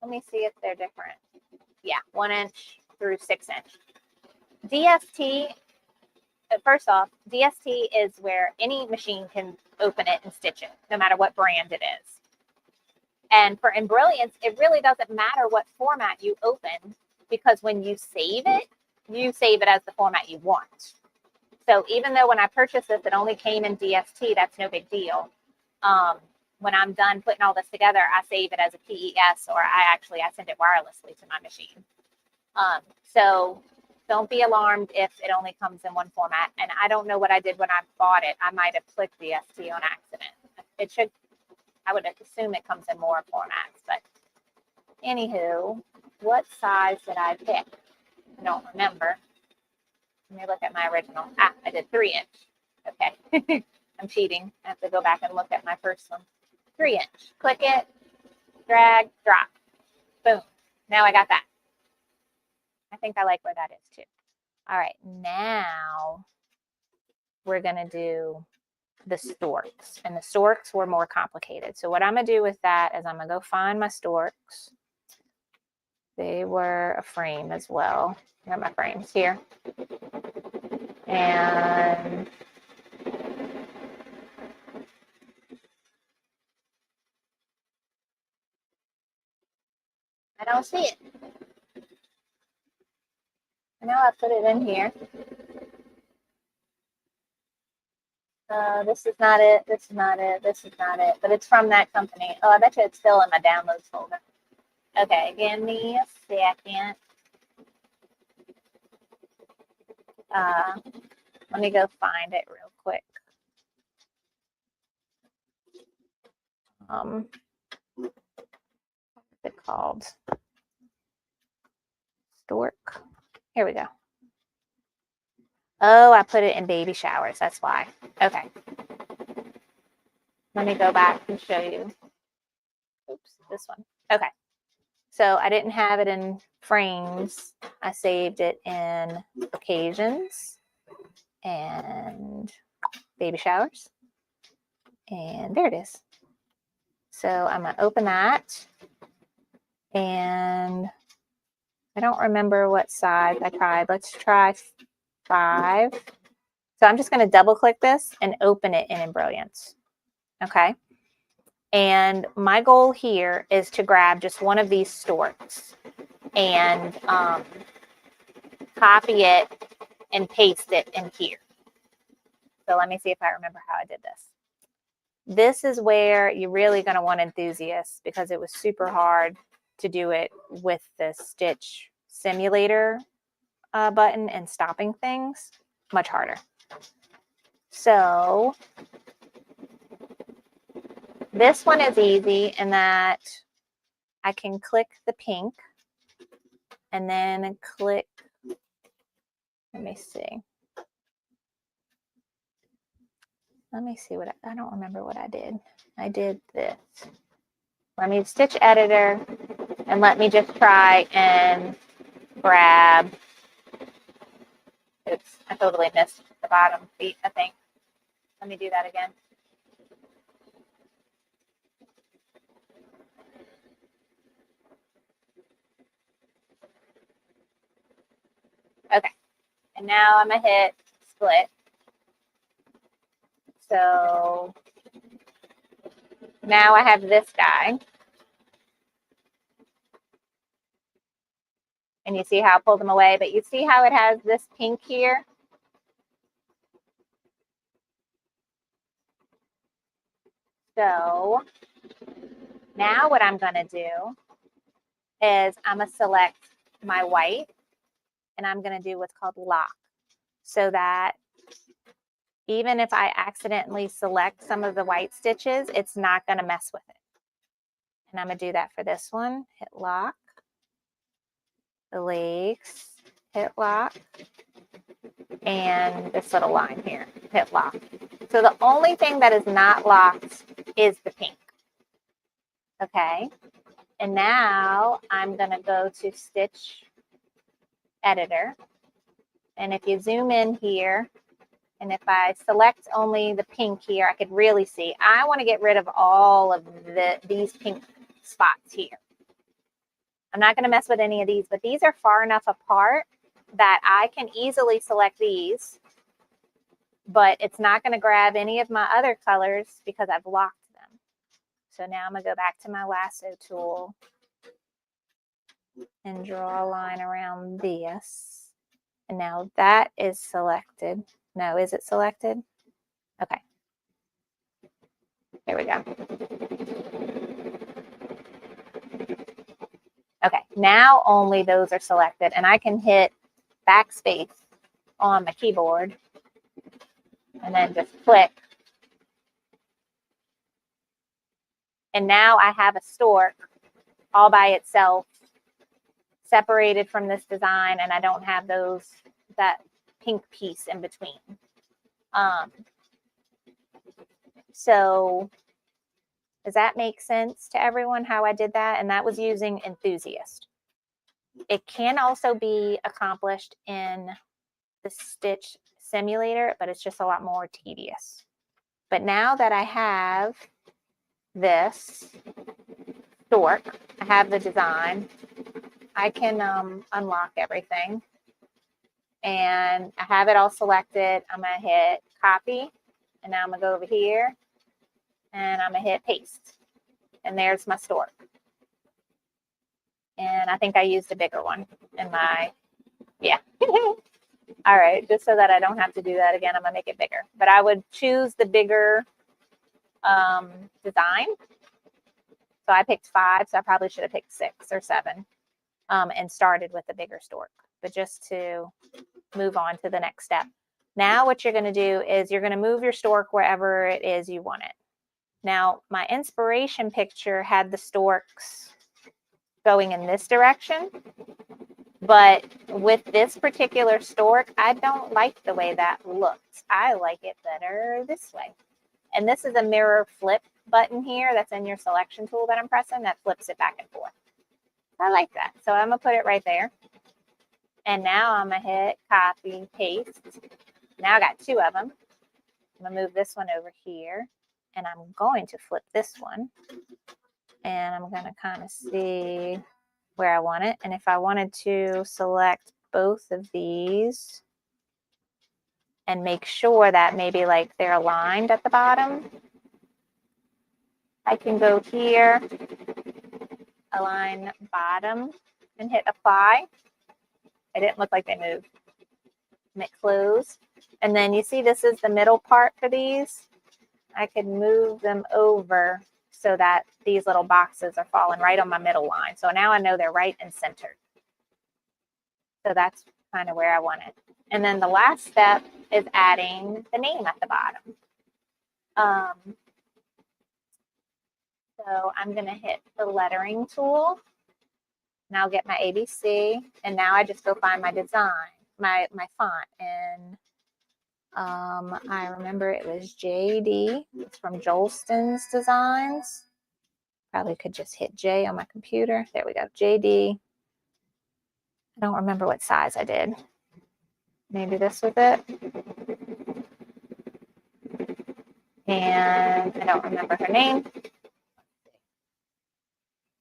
Let me see if they're different. Yeah, 1 inch through 6 inch. DST, first off, DST is where any machine can open it and stitch it, no matter what brand it is. And for In-Brilliance, it really doesn't matter what format you open, because when you save it as the format you want. So even though when I purchased this, it only came in DST, that's no big deal. When I'm done putting all this together, I save it as a PES, or I send it wirelessly to my machine. So don't be alarmed if it only comes in one format. And I don't know what I did when I bought it. I might have clicked DST on accident. It should, I would assume it comes in more formats. But anywho, what size did I pick? I don't remember. Let me look at my original. I did 3 inch. Okay. I'm cheating. I have to go back and look at my first one. 3 inch. Click it, drag, drop. Boom. Now I got that. I think I like where that is too. All right. Now we're going to do the storks. And the storks were more complicated. So what I'm going to do with that is I'm going to go find my storks. They were a frame as well. I got my frames here. And I don't see it. Now I put it in here. This is not it. This is not it. This is not it. But it's from that company. Oh, I bet you it's still in my downloads folder. Okay, give me a second. Let me go find it real quick. What's it called? Stork. Here we go. Oh, I put it in baby showers. That's why. Okay. Let me go back and show you. Oops, this one. Okay. So I didn't have it in frames. I saved it in occasions and baby showers. And there it is. So I'm going to open that. And I don't remember what size I tried. Let's try 5. So I'm just going to double click this and open it in Embrilliance. Okay. And my goal here is to grab just one of these storks and copy it and paste it in here. So let me see if I remember how I did this. This is where you're really going to want Enthusiast because it was super hard to do it with the stitch simulator button and stopping things. Much harder. So this one is easy in that I can click the pink and then click, let me see. Let me see what I don't remember what I did. I did this. Let me stitch editor and let me just try and grab. Oops, I totally missed the bottom feet, I think. Let me do that again. Okay, and now I'm gonna hit split. So now I have this guy. And you see how I pulled them away, but you see how it has this pink here? So now what I'm gonna do is I'm gonna select my white and I'm gonna do what's called lock, so that even if I accidentally select some of the white stitches, it's not gonna mess with it. And I'm gonna do that for this one, hit lock, the legs, hit lock, and this little line here, hit lock. So the only thing that is not locked is the pink. Okay, and now I'm gonna go to stitch editor. And if you zoom in here, and if I select only the pink here, I could really see. I want to get rid of all of these pink spots here. I'm not going to mess with any of these, but these are far enough apart that I can easily select these, but it's not going to grab any of my other colors because I've locked them. So now I'm going to go back to my lasso tool and draw a line around this. And now that is selected. No, is it selected? Okay. There we go. Okay, now only those are selected, and I can hit backspace on my keyboard and then just click. And now I have a stork all by itself, separated from this design, and I don't have that pink piece in between. So does that make sense to everyone how I did that? And that was using Enthusiast. It can also be accomplished in the stitch simulator, but it's just a lot more tedious. But now that I have this stork, I have the design, I can unlock everything. And I have it all selected. I'm going to hit copy. And now I'm going to go over here. And I'm going to hit paste. And there's my stork. And I think I used a bigger one in my Yeah. All right, just so that I don't have to do that again, I'm gonna make it bigger. But I would choose the bigger design. So I picked 5, so I probably should have picked 6 or 7 and started with the bigger stork. But just to move on to the next step. Now what you're gonna do is you're gonna move your stork wherever it is you want it. Now, my inspiration picture had the storks going in this direction, but with this particular stork, I don't like the way that looks. I like it better this way. And this is a mirror flip button here that's in your selection tool that I'm pressing that flips it back and forth. I like that. So I'm gonna put it right there. And now I'm gonna hit copy, paste. Now I got 2 of them. I'm gonna move this one over here and I'm going to flip this one. And I'm gonna kind of see where I want it. And if I wanted to select both of these and make sure that maybe like they're aligned at the bottom, I can go here, align bottom, and hit apply. It didn't look like they moved. And it closed. And then you see this is the middle part for these. I could move them over so that these little boxes are falling right on my middle line. So now I know they're right and centered. So that's kind of where I want it. And then the last step is adding the name at the bottom. So I'm going to hit the lettering tool. Now I'll get my ABC. And now I just go find my design, my font. And I remember it was JD. It's from Jolston's Designs. Probably could just hit J on my computer. There we go, JD. I don't remember what size I did. Maybe this was it. And I don't remember her name.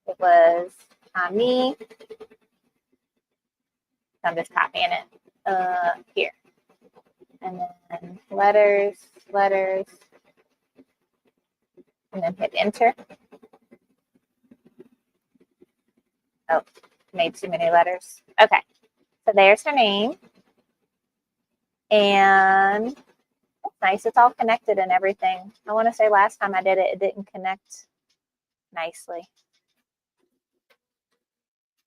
It was me. So I'm just copying it here. And then letters, and then hit enter. Oh, made too many letters. Okay, so there's her name. And that's nice. It's all connected and everything. I want to say last time I did it, it didn't connect nicely.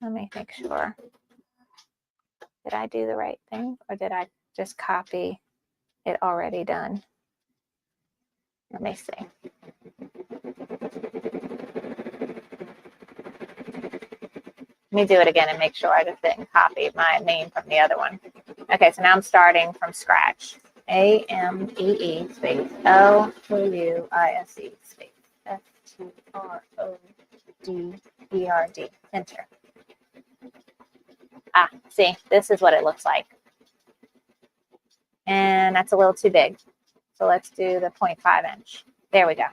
Let me make sure. Did I do the right thing or did I just copy it already done? Let me see. Let me do it again and make sure I just didn't copy my name from the other one. Okay, so now I'm starting from scratch. AMEE space LOUISE space FTRODERD. Enter. Ah, see, this is what it looks like. And that's a little too big. So let's do the 0.5 inch. There we go.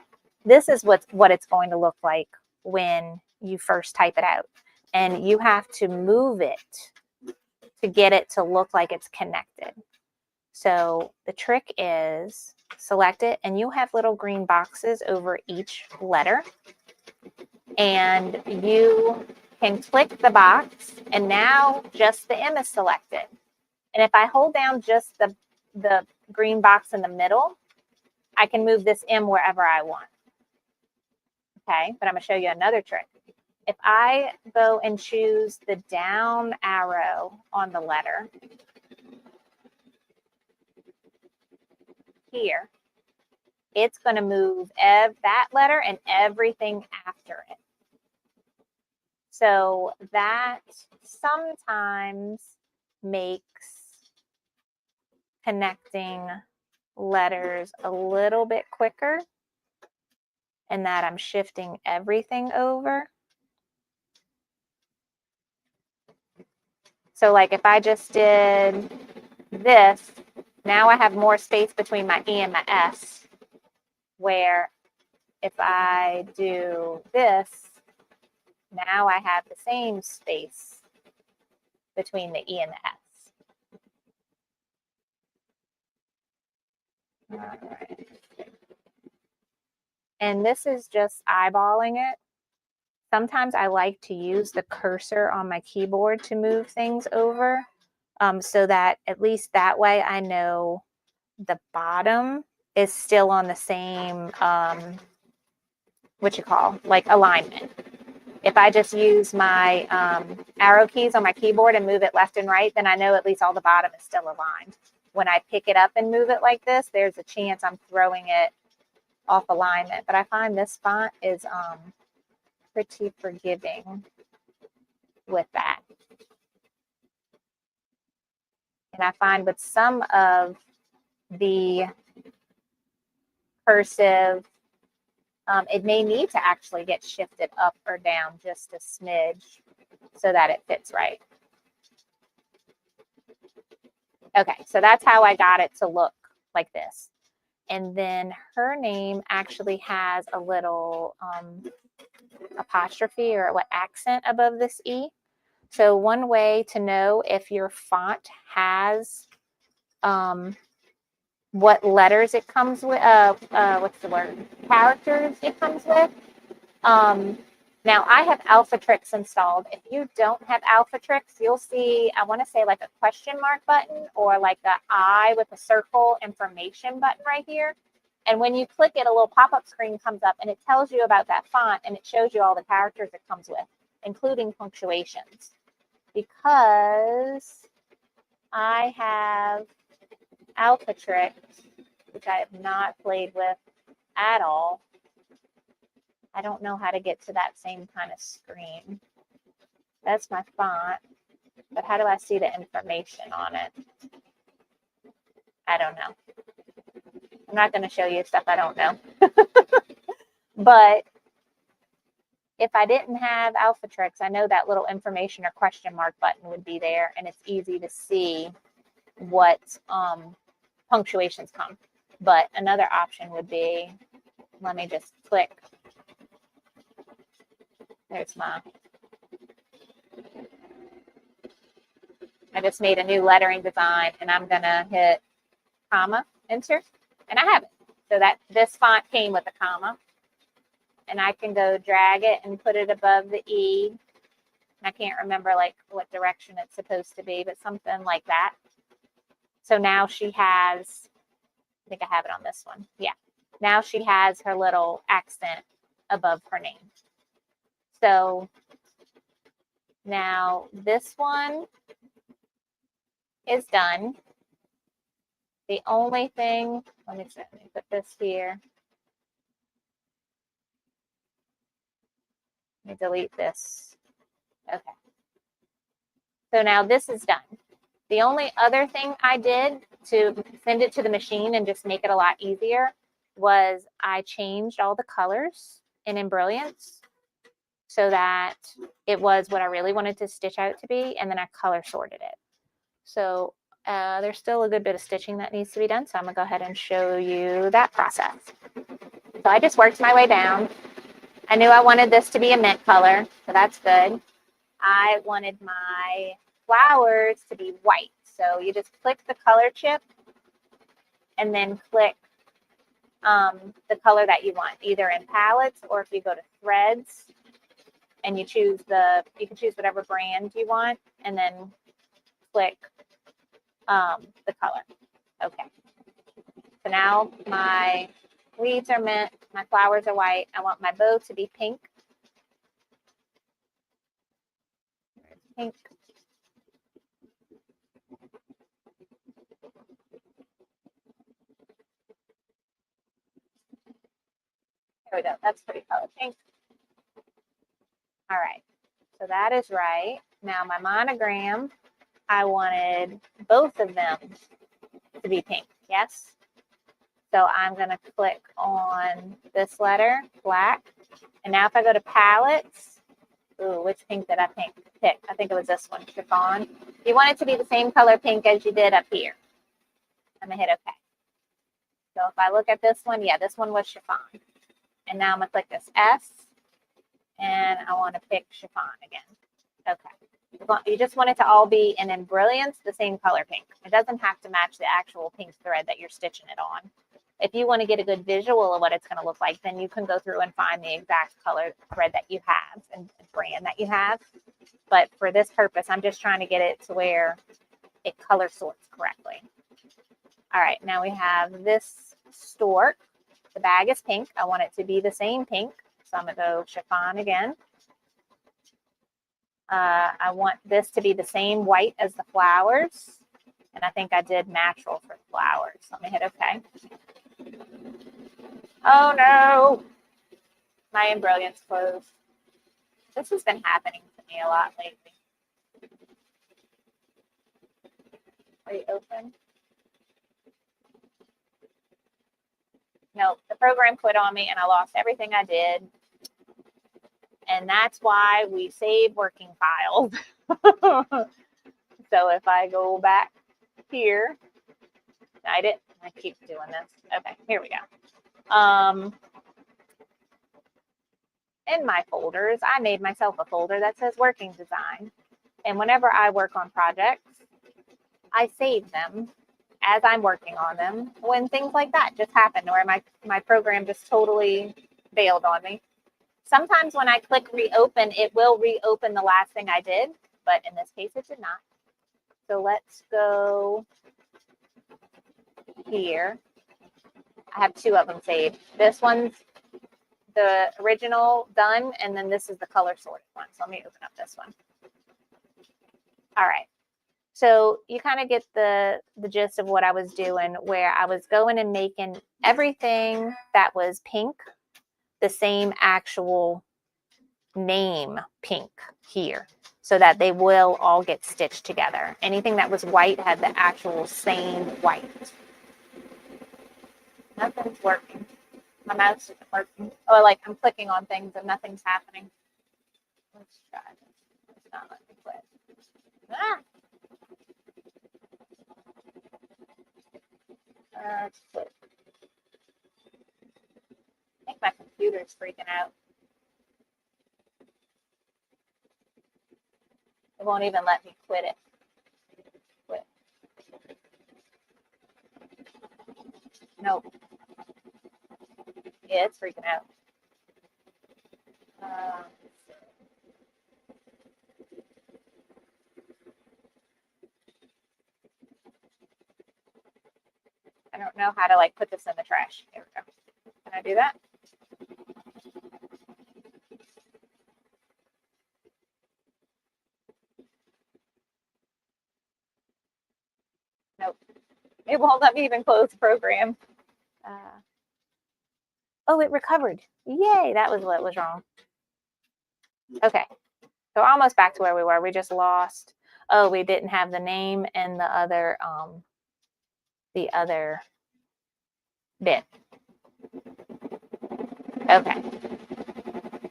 This is what it's going to look like when you first type it out. And you have to move it to get it to look like it's connected. So the trick is select it and you have little green boxes over each letter. And you can click the box and now just the M is selected. And if I hold down just the green box in the middle, I can move this M wherever I want. Okay, but I'm gonna show you another trick. If I go and choose the down arrow on the letter here, it's going to move that letter and everything after it. So that sometimes makes connecting letters a little bit quicker, and that I'm shifting everything over. So like if I just did this, now I have more space between my E and my S, where if I do this, now I have the same space between the E and the S. All right. And this is just eyeballing it. Sometimes I like to use the cursor on my keyboard to move things over. so that at least that way I know the bottom is still on the same, like alignment. If I just use my arrow keys on my keyboard and move it left and right, then I know at least all the bottom is still aligned. When I pick it up and move it like this, there's a chance I'm throwing it off alignment. But I find this font is pretty forgiving with that. And I find with some of the cursive, it may need to actually get shifted up or down just a smidge so that it fits right. Okay, so that's how I got it to look like this. And then her name actually has a little apostrophe or what accent above this E. So one way to know if your font has what letters it comes with, what's the word? Characters it comes with. Now I have Alphatrix installed. If you don't have Alphatrix, you'll see, I want to say like a question mark button or like the I with a circle information button right here. And when you click it, a little pop-up screen comes up and it tells you about that font and it shows you all the characters it comes with, including punctuations. Because I have Alphatrix, which I have not played with at all, I don't know how to get to that same kind of screen. That's my font, but how do I see the information on it? I don't know. I'm not going to show you stuff I don't know. But if I didn't have Alphatrix, I know that little information or question mark button would be there, and it's easy to see what punctuations come. But another option would be, let me just click. There's my, I just made a new lettering design and I'm gonna hit comma, enter, and I have it. So that this font came with a comma and I can go drag it and put it above the E. I can't remember like what direction it's supposed to be, but something like that. So now she has, I think I have it on this one. Yeah. Now she has her little accent above her name. So now this one is done. The only thing, let me put this here. Let me delete this. Okay. So now this is done. The only other thing I did to send it to the machine and just make it a lot easier was I changed all the colors in Embrilliance so that it was what I really wanted to stitch out to be, and then I color sorted it. So there's still a good bit of stitching that needs to be done, so I'm gonna go ahead and show you that process. So I just worked my way down. I knew I wanted this to be a mint color, so that's good. I wanted my flowers to be white, so you just click the color chip and then click the color that you want, either in palettes or if you go to threads and you choose you can choose whatever brand you want and then click the color. Okay. So now my leaves are mint, my flowers are white. I want my bow to be pink. Pink. There we go. That's pretty color pink. All right. So that is right. Now my monogram, I wanted both of them to be pink. Yes. So I'm going to click on this letter, black. And now if I go to palettes, ooh, which pink did I pick? I think it was this one, chiffon. You want it to be the same color pink as you did up here. I'm going to hit OK. So if I look at this one, yeah, this one was chiffon. And now I'm going to click this S. And I want to pick chiffon again. Okay. You just want it to all be in Embrilliance, the same color pink. It doesn't have to match the actual pink thread that you're stitching it on. If you want to get a good visual of what it's going to look like, then you can go through and find the exact color thread that you have and brand that you have. But for this purpose, I'm just trying to get it to where it color sorts correctly. All right, now we have this stork. The bag is pink. I want it to be the same pink, so I'm going to go chiffon again. I want this to be the same white as the flowers, and I think I did natural for the flowers. Let me hit OK. Oh no, my Embrilliance closed. This has been happening to me a lot lately. Are you open? No, the program quit on me and I lost everything I did. And that's why we save working files. So if I go back here, I keep doing this. Okay, here we go. In my folders, I made myself a folder that says working design. And whenever I work on projects, I save them as I'm working on them when things like that just happen, or my program just totally bailed on me. Sometimes when I click reopen, it will reopen the last thing I did, but in this case, it did not. So let's go here. I have two of them saved. This one's the original done, and then this is the color sorted one. So let me open up this one. All right. So you kind of get the gist of what I was doing, where I was going and making everything that was pink the same actual name pink here, so that they will all get stitched together. Anything that was white had the actual same white. Nothing's working. My mouse isn't working. Oh, like I'm clicking on things and nothing's happening. Let's try this. It's not letting me quit. Ah! Let's quit. I think my computer's freaking out. It won't even let me quit it. Quit. Nope. Yeah, it's freaking out. I don't know how to like put this in the trash. Here we go. Can I do that? Nope. It won't let me even close the program. Oh, it recovered. Yay, that was what was wrong. Okay, so we're almost back to where we were. We just lost. Oh, we didn't have the name and the other bit. Okay,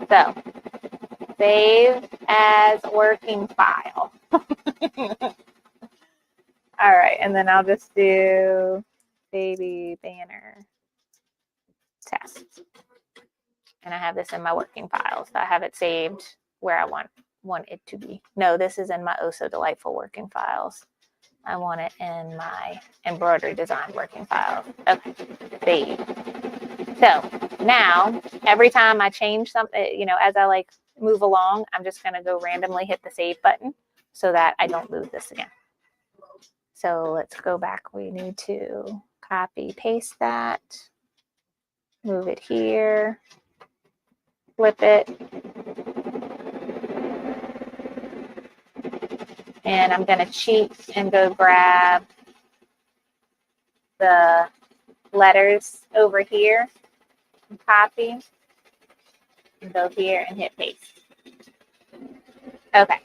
so save as working file. All right, and then I'll just do baby banner test. And I have this in my working file, so I have it saved where I want it to be. No, this is in my Oh So Delightful working files. I want it in my embroidery design working files. Okay, save. So now, every time I change something, as I like move along, I'm just gonna go randomly hit the save button so that I don't lose this again. So let's go back. We need to copy, paste that, move it here, flip it. And I'm going to cheat and go grab the letters over here and copy and go here and hit paste. Okay.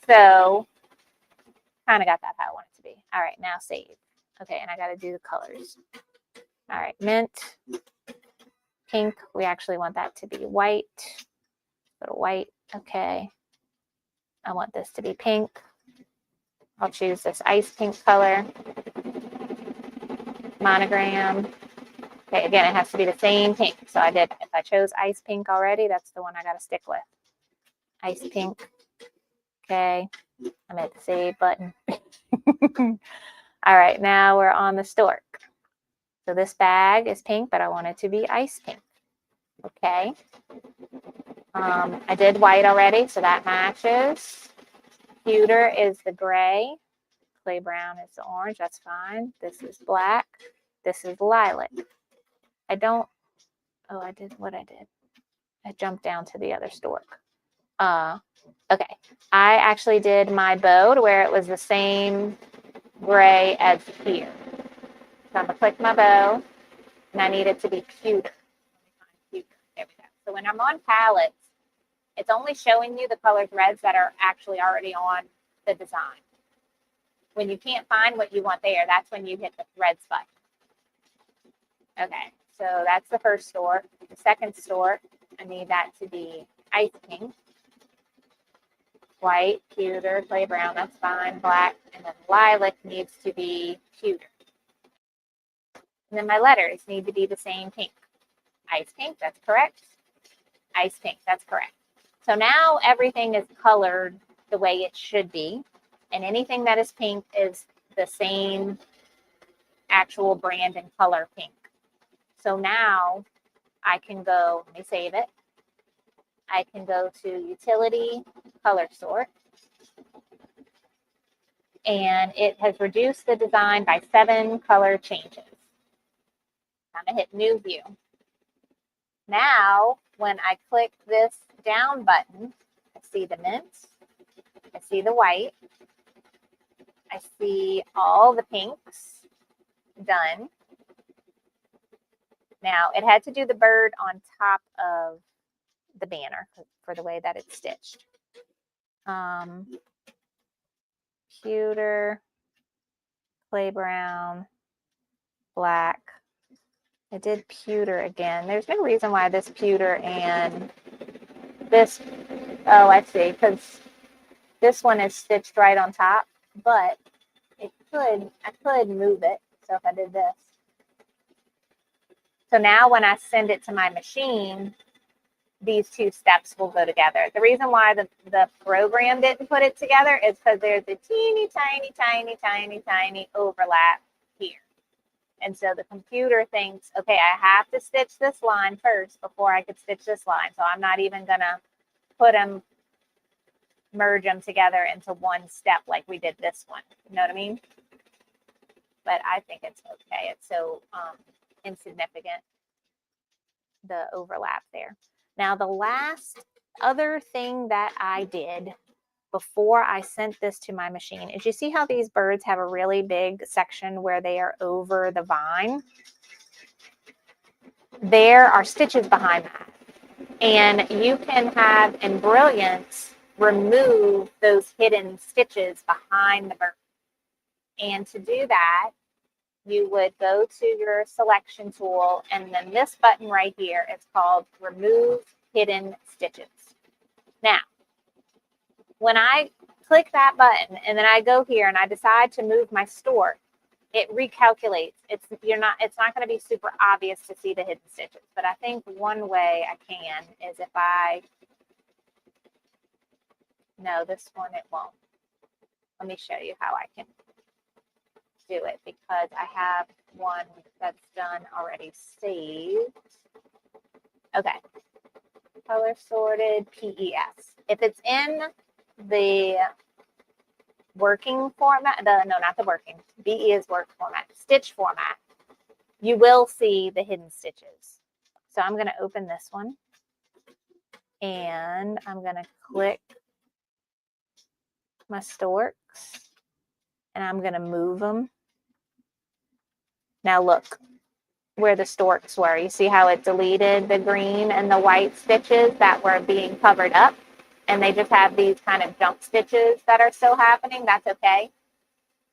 So kind of got that how I want it to be. All right, now save. Okay, and I got to do the colors. All right, mint, pink. We actually want that to be white. Go to white. Okay. I want this to be pink. I'll choose this ice pink color. Monogram. Okay, again, it has to be the same pink. So if I chose ice pink already, that's the one I got to stick with. Ice pink. Okay, I'm at the save button. All right, now we're on the stork. So this bag is pink, but I want it to be ice pink. Okay. I did white already, so that matches. Pewter is the gray. Clay brown is the orange. That's fine. This is black. This is lilac. I don't, oh, I did what I did. I jumped down to the other stork. Okay. I actually did my bow to where it was the same gray as here. So I'm going to click my bow, and I need it to be pewter. There we go. So when I'm on palettes, it's only showing you the colors reds that are actually already on the design. When you can't find what you want there, that's when you hit the threads button. Okay, so that's the first stork. The second stork, I need that to be ice pink. White, pewter, clay brown, that's fine. Black, and then lilac needs to be pewter. And then my letters need to be the same pink. Ice pink, that's correct. Ice pink, that's correct. So now everything is colored the way it should be. And anything that is pink is the same actual brand and color pink. So now I can go, let me save it. I can go to Utility, Color Sort. And it has reduced the design by 7 color changes. I'm going to hit New View. Now, when I click this down button, I see the mint, I see the white, I see all the pinks done. Now, it had to do the bird on top of the banner for the way that it's stitched. Pewter, clay brown, black. I did pewter again. There's no reason why this pewter and this, oh, I see, because this one is stitched right on top, but I could move it. So if I did this. So now when I send it to my machine, these two steps will go together. The reason why the program didn't put it together is because there's a teeny, tiny, tiny, tiny, tiny overlap here. And so the computer thinks, okay, I have to stitch this line first before I could stitch this line. So I'm not even going to put them, merge them together into one step like we did this one. You know what I mean? But I think it's okay. It's so insignificant, the overlap there. Now, the last other thing that I did before I sent this to my machine is you see how these birds have a really big section where they are over the vine? There are stitches behind that. And you can have Embrilliance remove those hidden stitches behind the bird. And to do that, you would go to your selection tool, and then this button right here is called Remove Hidden Stitches. Now, when I click that button and then I go here and I decide to move my stork, it recalculates. It's not going to be super obvious to see the hidden stitches, but I think one way I can is if no, this one it won't. Let me show you how I can do it because I have one that's done already saved. Okay. Color sorted PES. If it's in the working format, not the working, BE is work format, stitch format, you will see the hidden stitches. So I'm going to open this one and I'm going to click my storks and I'm going to move them. Now look where the storks were. You see how it deleted the green and the white stitches that were being covered up? And they just have these kind of jump stitches that are still happening. That's okay.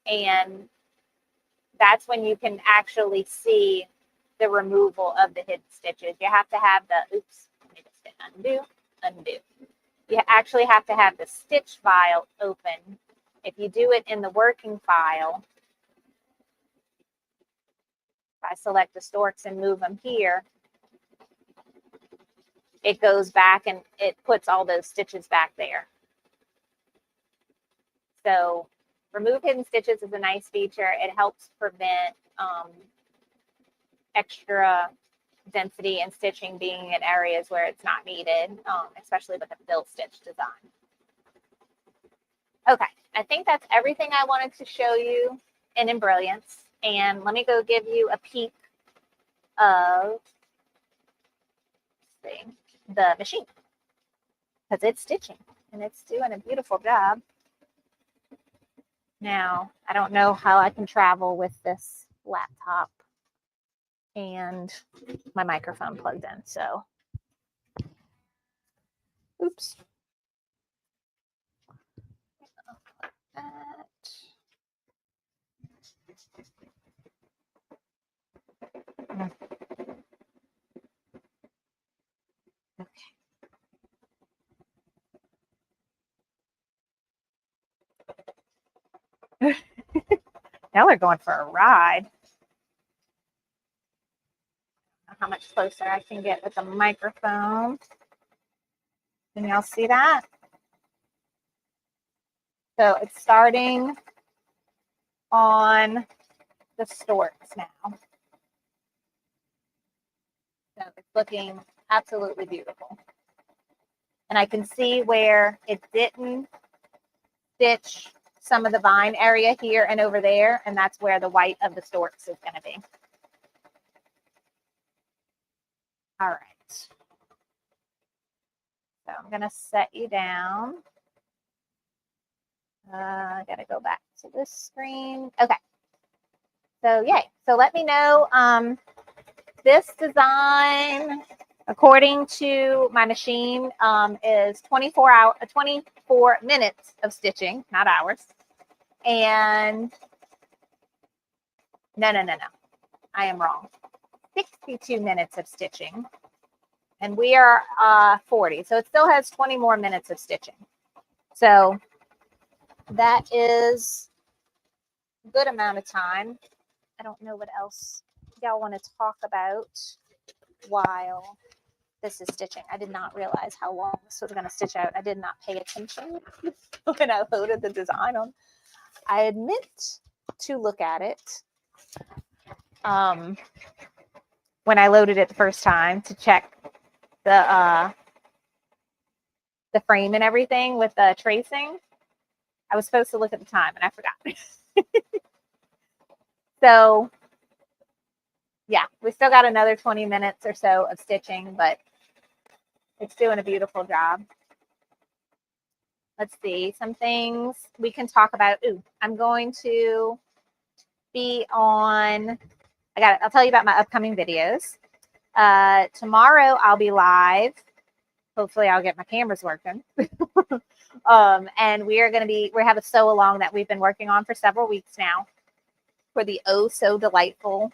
And that's when you can actually see the removal of the hidden stitches. You have to have the, oops, let me just hit undo. You actually have to have the stitch file open. If you do it in the working file, if I select the storks and move them here, it goes back and it puts all those stitches back there. So remove hidden stitches is a nice feature. It helps prevent extra density and stitching being in areas where it's not needed, especially with a fill stitch design. Okay, I think that's everything I wanted to show you in Embrilliance. And let me go give you a peek of the machine, because it's stitching and it's doing a beautiful job. Now, I don't know how I can travel with this laptop and my microphone plugged in, so oops. That. Okay. Now we're going for a ride. How much closer I can get with the microphone. Can y'all see that? So it's starting on the storks now. So it's looking absolutely beautiful. And I can see where it didn't stitch some of the vine area here and over there, and that's where the white of the storks is going to be. All right. So I'm going to set you down. I got to go back to this screen. Okay. So yay. So let me know. This design, according to my machine, is 24 minutes of stitching, not hours. And no, I am wrong. 62 minutes of stitching. And we are 40. So it still has 20 more minutes of stitching. So that is a good amount of time. I don't know what else y'all want to talk about while this is stitching. I did not realize how long this was going to stitch out. I did not pay attention when I loaded the design on. I admit to look at it when I loaded it the first time to check the frame and everything with the tracing. I was supposed to look at the time and I forgot. So yeah, we still got another 20 minutes or so of stitching, but it's doing a beautiful job. Let's see, some things we can talk about. Ooh, I'm going to be on, I'll tell you about my upcoming videos. Tomorrow I'll be live. Hopefully I'll get my cameras working. And we have a sew along that we've been working on for several weeks now for the Oh So Delightful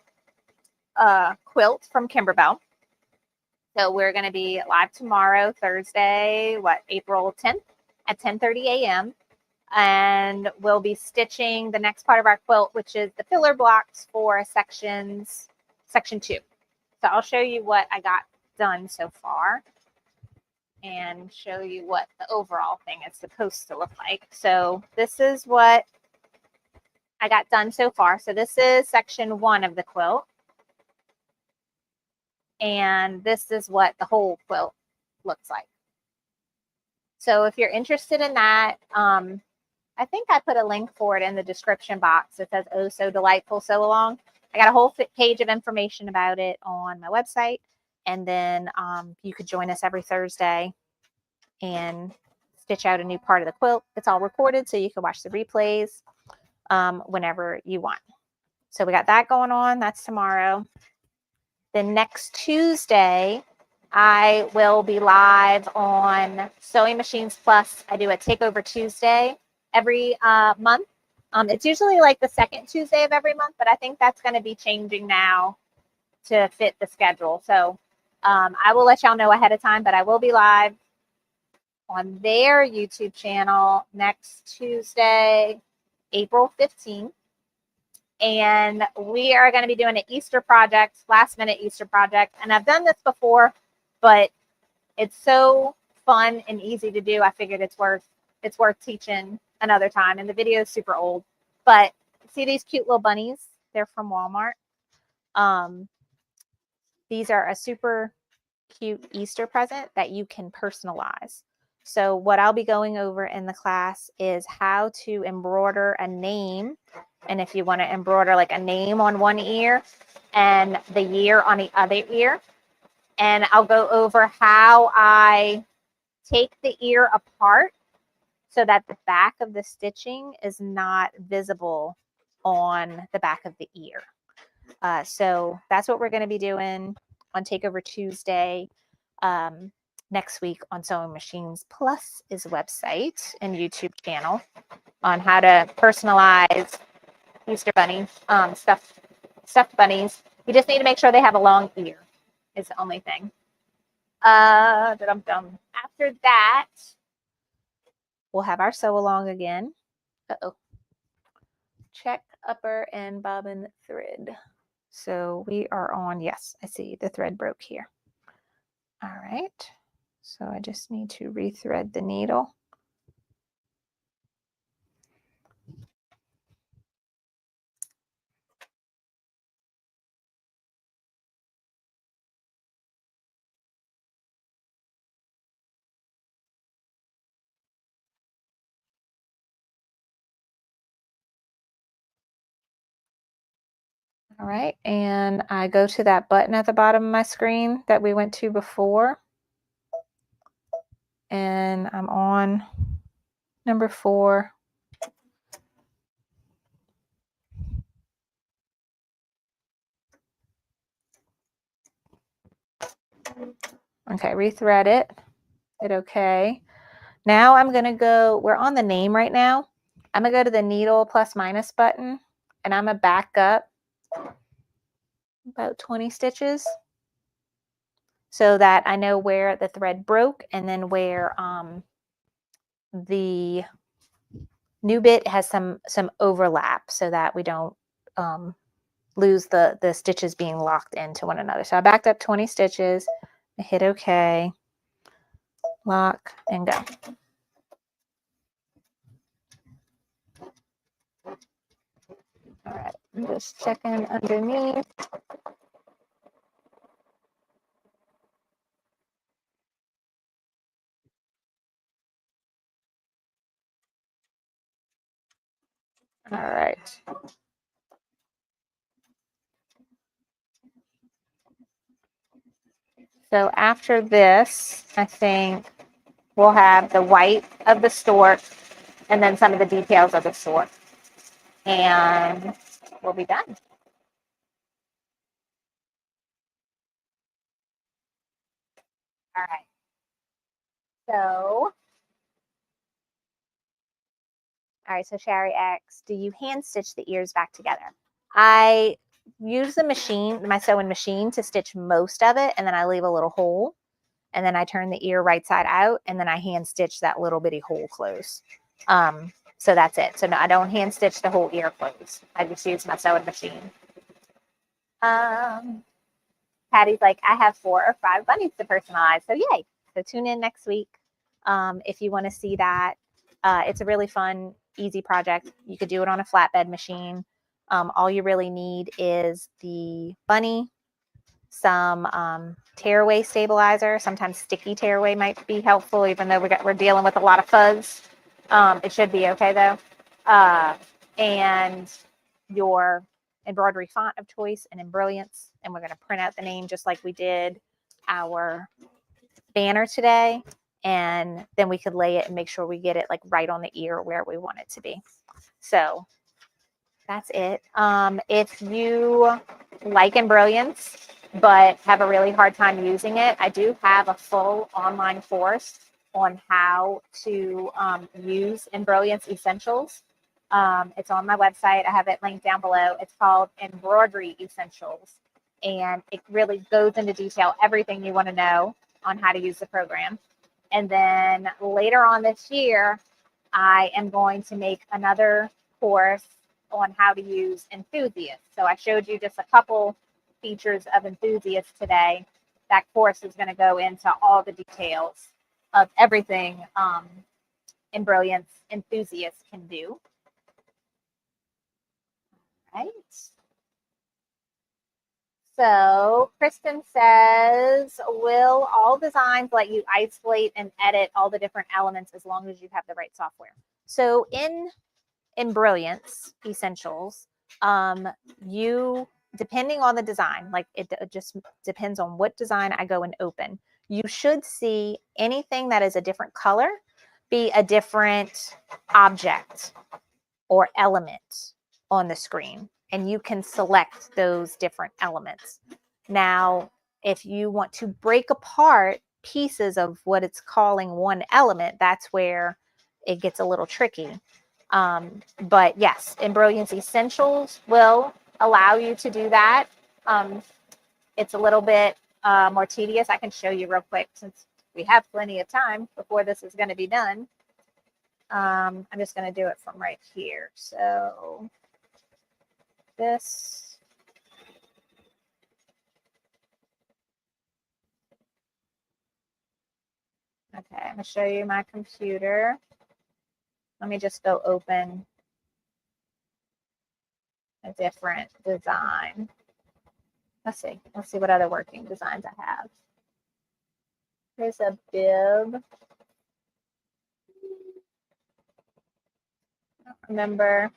quilt from Kimberbell. So we're going to be live tomorrow, Thursday, April 10th at 10:30 a.m. And we'll be stitching the next part of our quilt, which is the filler blocks for section 2. So I'll show you what I got done so far and show you what the overall thing is supposed to look like. So this is what I got done so far. So this is section 1 of the quilt. And this is what the whole quilt looks like. So if you're interested in that, I think I put a link for it in the description box. It says Oh So Delightful Sew Along. I got a whole page of information about it on my website. And then you could join us every Thursday and stitch out a new part of the quilt. It's all recorded, so you can watch the replays whenever you want. So we got that going on. That's tomorrow. Then next Tuesday, I will be live on Sewing Machines Plus. I do a Takeover Tuesday every month. It's usually like the second Tuesday of every month, but I think that's going to be changing now to fit the schedule. So I will let y'all know ahead of time, but I will be live on their YouTube channel next Tuesday, April 15th. And we are going to be doing an Easter project, last minute Easter project. And I've done this before, but it's so fun and easy to do. I figured it's worth teaching another time. And the video is super old, but see these cute little bunnies? They're from Walmart. These are a super cute Easter present that you can personalize. So what I'll be going over in the class is how to embroider a name. And if you want to embroider like a name on one ear and the year on the other ear. And I'll go over how I take the ear apart so that the back of the stitching is not visible on the back of the ear. So that's what we're going to be doing on Takeover Tuesday next week on Sewing Machines Plus is website and YouTube channel on how to personalize Easter bunnies, stuffed bunnies. You just need to make sure they have a long ear is the only thing. After that, we'll have our sew along again. Check upper and bobbin thread. So we are on, yes, I see the thread broke here. All right, so I just need to rethread the needle. All right, and I go to that button at the bottom of my screen that we went to before. And I'm on number 4. Okay, rethread it. Hit OK. Now I'm going to go, we're on the name right now. I'm going to go to the needle plus minus button, and I'm going to back up about 20 stitches so that I know where the thread broke and then where the new bit has some overlap so that we don't lose the stitches being locked into one another. So I backed up 20 stitches, I hit OK, lock, and go. All right, I'm just checking underneath. All right. So after this, I think we'll have the white of the stork and then some of the details of the stork. And we'll be done. All right. So Sherry asks, do you hand stitch the ears back together? I use the machine, my sewing machine, to stitch most of it, and then I leave a little hole, and then I turn the ear right side out, and then I hand stitch that little bitty hole close. So that's it. So no, I don't hand stitch the whole ear close. I just use my sewing machine. Patty's like, I have 4 or 5 bunnies to personalize. So yay. So tune in next week if you want to see that. It's a really fun, easy project. You could do it on a flatbed machine. All you really need is the bunny, some tearaway stabilizer. Sometimes sticky tearaway might be helpful, even though we're dealing with a lot of fuzz. It should be okay though. And your embroidery font of choice and Embrilliance. And we're going to print out the name just like we did our banner today. And then we could lay it and make sure we get it like right on the ear where we want it to be. So that's it. If you like Embrilliance but have a really hard time using it, I do have a full online course on how to use Embrilliance Essentials. It's on my website. I have it linked down below. It's called Embroidery Essentials. And it really goes into detail everything you want to know on how to use the program. And then later on this year, I am going to make another course on how to use Enthusiast. So I showed you just a couple features of Enthusiast today. That course is going to go into all the details of everything Embrilliance Enthusiast can do. Right. So Kristen says, will all designs let you isolate and edit all the different elements as long as you have the right software? So in Brilliance Essentials, you, depending on the design, like it just depends on what design I go and open, you should see anything that is a different color be a different object or element on the screen, and you can select those different elements. Now, if you want to break apart pieces of what it's calling one element, that's where it gets a little tricky. But yes, Embrilliance Essentials will allow you to do that. It's a little bit more tedious. I can show you real quick since we have plenty of time before this is going to be done. I'm just going to do it from right here. So this. Okay, I'm going to show you my computer. Let me just go open a different design. Let's see what other working designs I have. Here's a bib. I don't remember.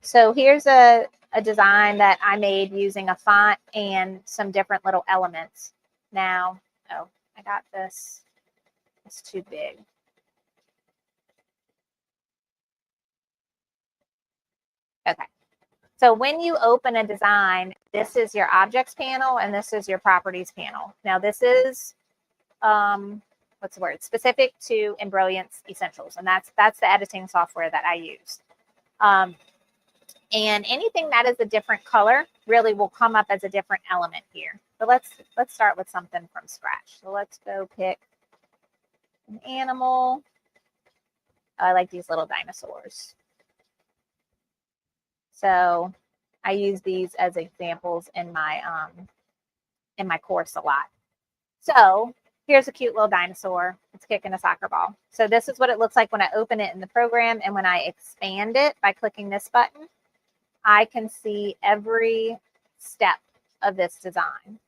So here's a design that I made using a font and some different little elements. Now, oh, I got this. It's too big. Okay. So when you open a design, this is your objects panel and this is your properties panel. Now this is, what's the word? Specific to Embrilliance Essentials. And that's the editing software that I use. And anything that is a different color really will come up as a different element here. So let's start with something from scratch. So let's go pick an animal. I like these little dinosaurs. So I use these as examples in my course a lot. So here's a cute little dinosaur. It's kicking a soccer ball. So this is what it looks like when I open it in the program, and when I expand it by clicking this button, I can see every step of this design.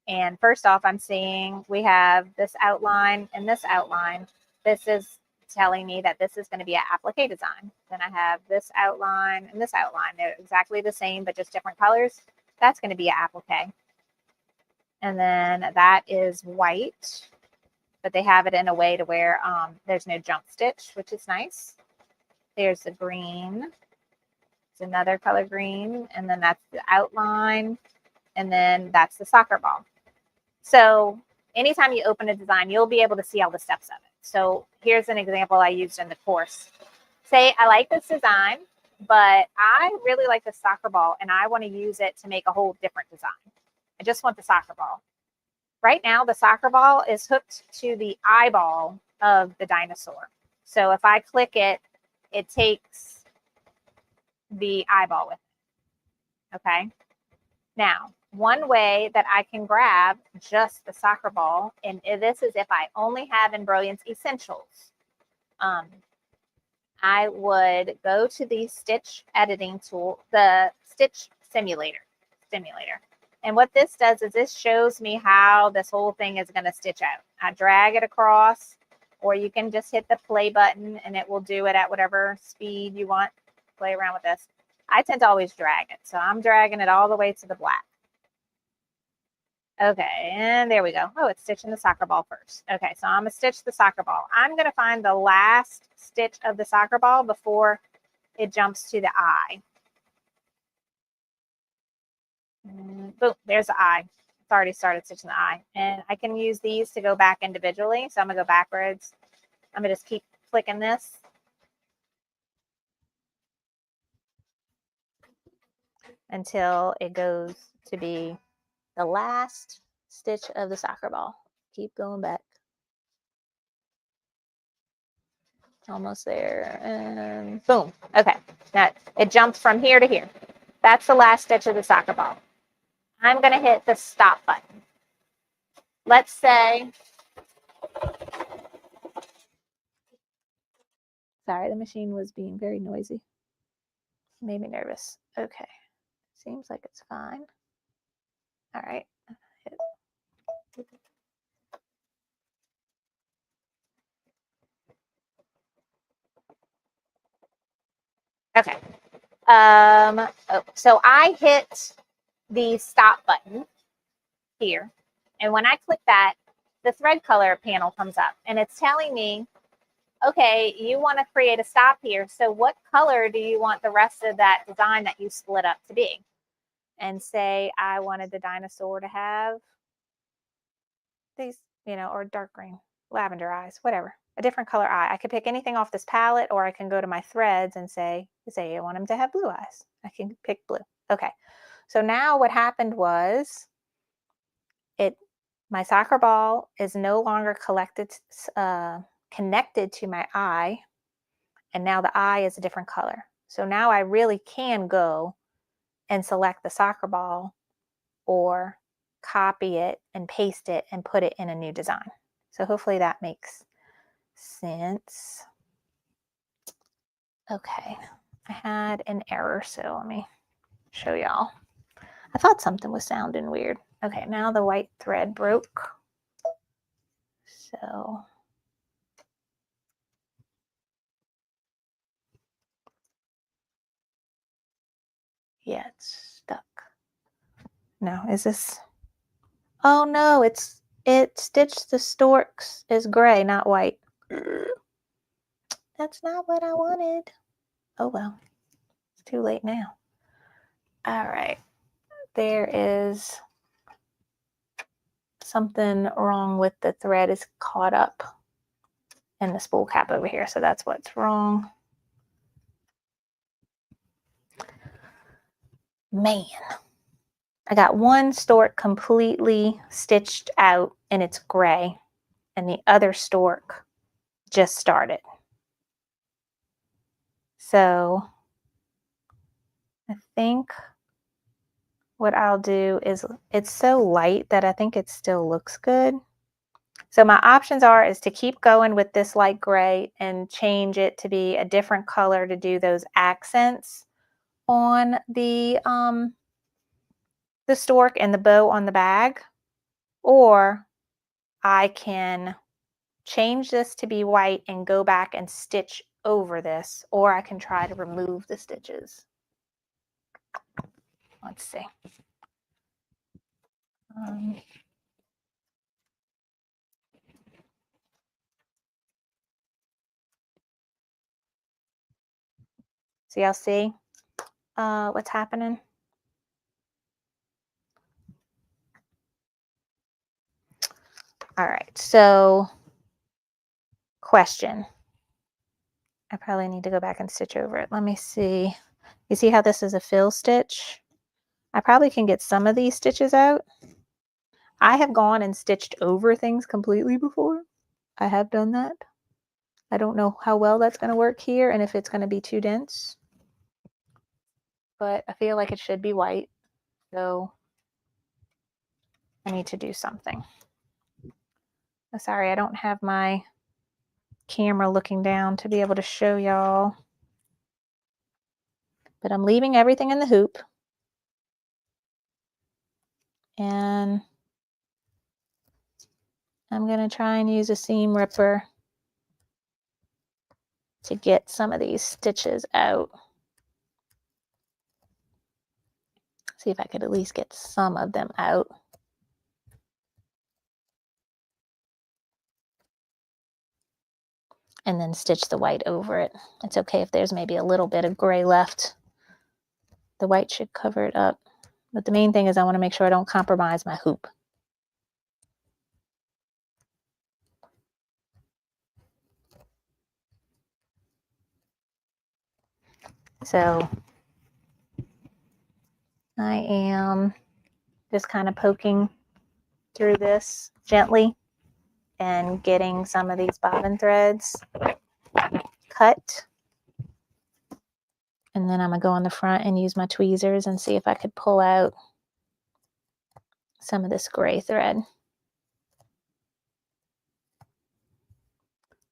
And first off, I'm seeing we have this outline and this outline. This is telling me that this is going to be an applique design. Then I have this outline and this outline. They're exactly the same, but just different colors. That's going to be an applique. And then that is white, but they have it in a way to where there's no jump stitch, which is nice. There's the green. It's another color green. And then that's the outline. And then that's the soccer ball. So anytime you open a design, you'll be able to see all the steps of it. So here's an example I used in the course. Say I like this design, but I really like the soccer ball and I want to use it to make a whole different design. I just want the soccer ball. Right now, the soccer ball is hooked to the eyeball of the dinosaur. So if I click it, it takes the eyeball with it. Okay. Now, one way that I can grab just the soccer ball, and this is if I only have Embrilliance Essentials, I would go to the stitch editing tool, the stitch simulator. And what this does is this shows me how this whole thing is going to stitch out. I drag it across, or you can just hit the play button and it will do it at whatever speed you want. Play around with this. I tend to always drag it. So I'm dragging it all the way to the black. Okay, and there we go. Oh, it's stitching the soccer ball first. Okay, so I'm going to stitch the soccer ball. I'm going to find the last stitch of the soccer ball before it jumps to the eye. And boom, there's the eye. It's already started stitching the eye. And I can use these to go back individually. So I'm going to go backwards. I'm going to just keep clicking this. Until it goes to be the last stitch of the soccer ball. Keep going back. Almost there, and boom. Okay, now it jumped from here to here. That's the last stitch of the soccer ball. I'm going to hit the stop button. Let's say, sorry, the machine was being very noisy. Made me nervous. Okay, seems like it's fine. All right. Okay. So I hit the stop button here. And when I click that, the thread color panel comes up and it's telling me, okay, you want to create a stop here. So what color do you want the rest of that design that you split up to be? And say I wanted the dinosaur to have these, or dark green, lavender eyes, whatever, a different color eye. I could pick anything off this palette, or I can go to my threads and say I want him to have blue eyes. I can pick blue. Okay. So now what happened was my soccer ball is no longer connected to my eye, and now the eye is a different color. So now I really can go and select the soccer ball or copy it and paste it and put it in a new design. So hopefully that makes sense. Okay, I had an error, so let me show y'all. I thought something was sounding weird. Okay, now the white thread broke. So yeah, it's stuck. No, is this? Oh no, it stitched the storks as gray, not white. That's not what I wanted. Oh well, it's too late now. All right, there is something wrong with the thread is caught up in the spool cap over here, so that's what's wrong. Man, I got one stork completely stitched out and it's gray, and the other stork just started. So I think what I'll do is, it's so light that I think it still looks good. So my options is to keep going with this light gray and change it to be a different color to do those accents on the stork and the bow on the bag, or I can change this to be white and go back and stitch over this, or I can try to remove the stitches. Let's see. So y'all see what's happening? All right, so question. I probably need to go back and stitch over it. Let me see. You see how this is a fill stitch? I probably can get some of these stitches out. I have gone and stitched over things completely before. I have done that. I don't know how well that's going to work here and if it's going to be too dense, but I feel like it should be white, so I need to do something. Oh, sorry, I don't have my camera looking down to be able to show y'all, but I'm leaving everything in the hoop, and I'm going to try and use a seam ripper to get some of these stitches out. See if I could at least get some of them out. And then stitch the white over it. It's okay if there's maybe a little bit of gray left. The white should cover it up. But the main thing is I want to make sure I don't compromise my hoop. So I am just kind of poking through this gently and getting some of these bobbin threads cut. And then I'm going to go on the front and use my tweezers and see if I could pull out some of this gray thread.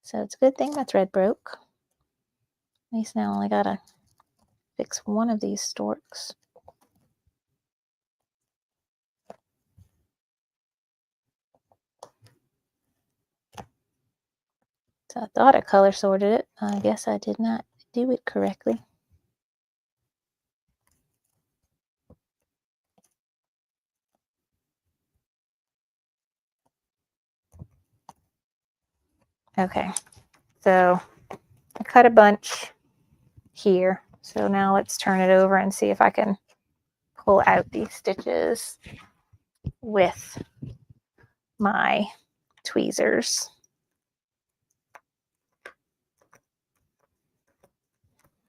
So it's a good thing my thread broke. At least now I only got to fix one of these storks. So I thought I color sorted it. I guess I did not do it correctly. Okay, so I cut a bunch here. So now let's turn it over and see if I can pull out these stitches with my tweezers.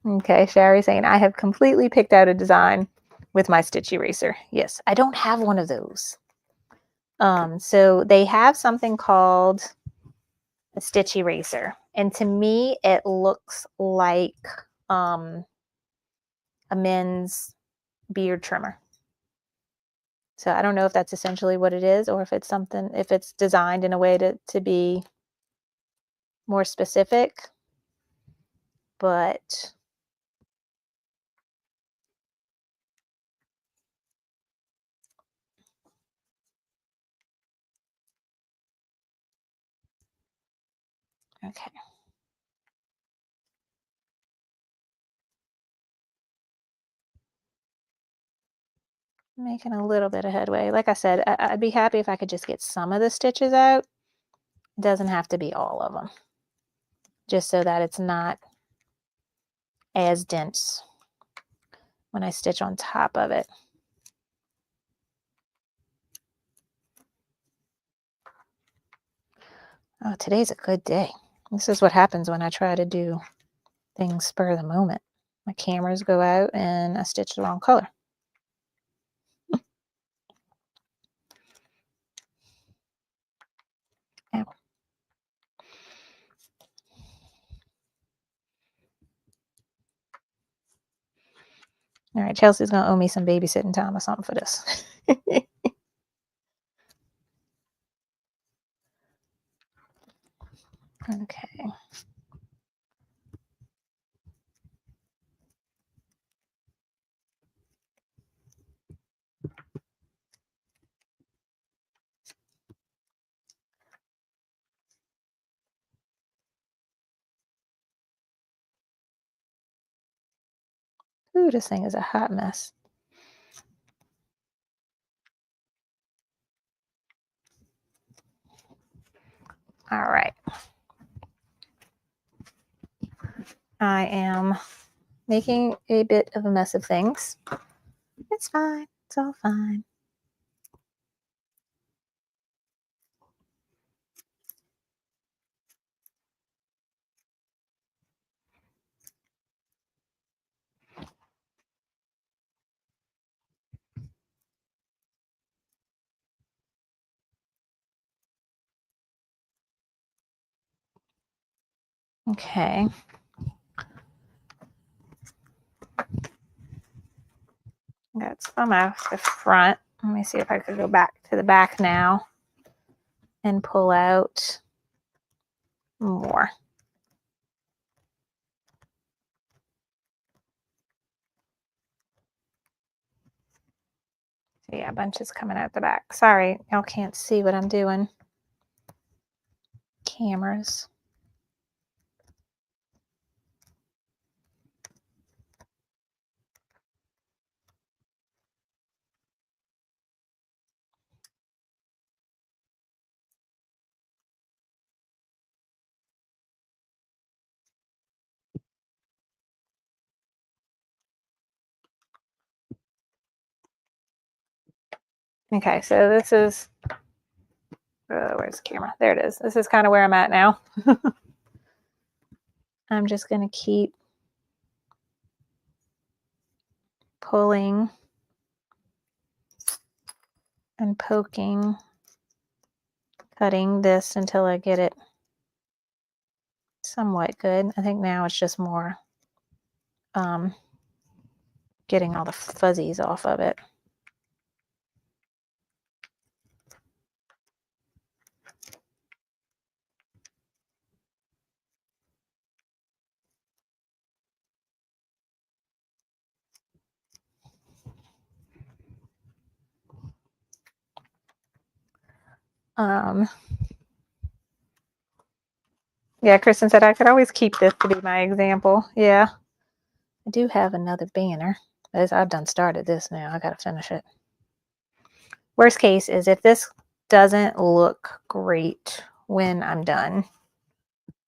Okay, Sherry saying, I have completely picked out a design with my stitch eraser. Yes, I don't have one of those. So they have something called a stitch eraser. And to me, it looks like a men's beard trimmer. So I don't know if that's essentially what it is, or if it's something, if it's designed in a way to be more specific. But okay. Making a little bit of headway. Like I said, I'd be happy if I could just get some of the stitches out. It doesn't have to be all of them. Just so that it's not as dense when I stitch on top of it. Oh, today's a good day. This is what happens when I try to do things spur of the moment. My cameras go out and I stitch the wrong color. Ow. All right, Chelsea's going to owe me some babysitting time or something for this. Okay. Ooh, this thing is a hot mess. All right. I am making a bit of a mess of things. It's fine. It's all fine. Okay. That's from off the front. Let me see if I could go back to the back now and pull out more. So yeah, bunches coming out the back. Sorry, y'all can't see what I'm doing. Cameras. Okay, so this is, where's the camera? There it is. This is kind of where I'm at now. I'm just going to keep pulling and poking, cutting this until I get it somewhat good. I think now it's just more getting all the fuzzies off of it. Yeah, Kristen said I could always keep this to be my example. Yeah. I do have another banner. As I've done started this now. I got to finish it. Worst case is if this doesn't look great when I'm done,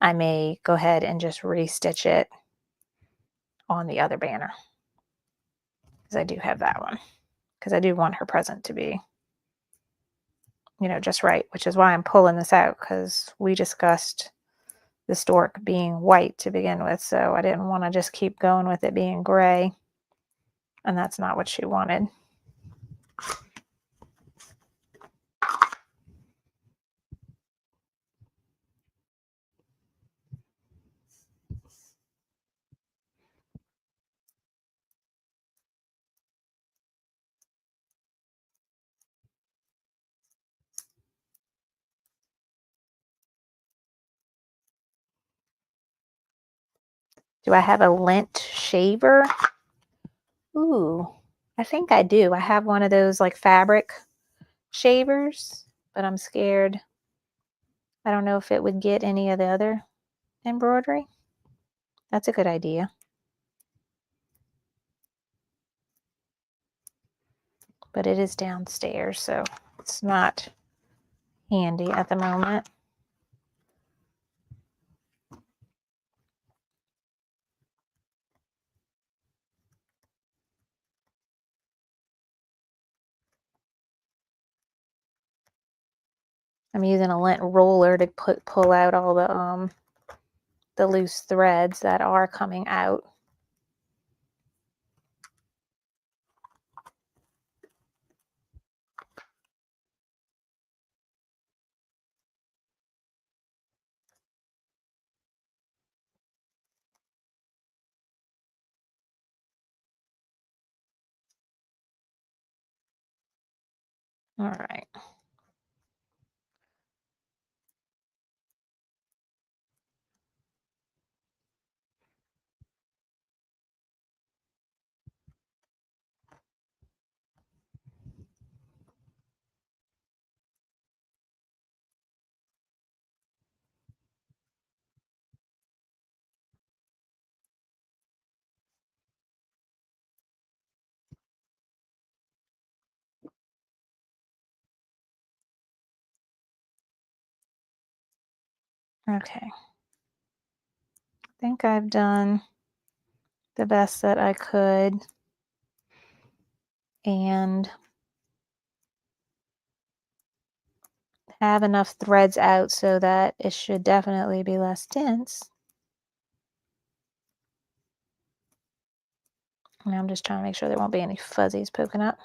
I may go ahead and just restitch it on the other banner. Because I do have that one. Because I do want her present to be, you know, just right. Which is why I'm pulling this out. Because we discussed the stork being white to begin with. So I didn't want to just keep going with it being gray. And that's not what she wanted. Do I have a lint shaver? Ooh, I think I do. I have one of those like fabric shavers, but I'm scared. I don't know if it would get any of the other embroidery. That's a good idea. But it is downstairs, so it's not handy at the moment. I'm using a lint roller to pull out all the loose threads that are coming out. All right. Okay. I think I've done the best that I could. And have enough threads out so that it should definitely be less dense. And I'm just trying to make sure there won't be any fuzzies poking up.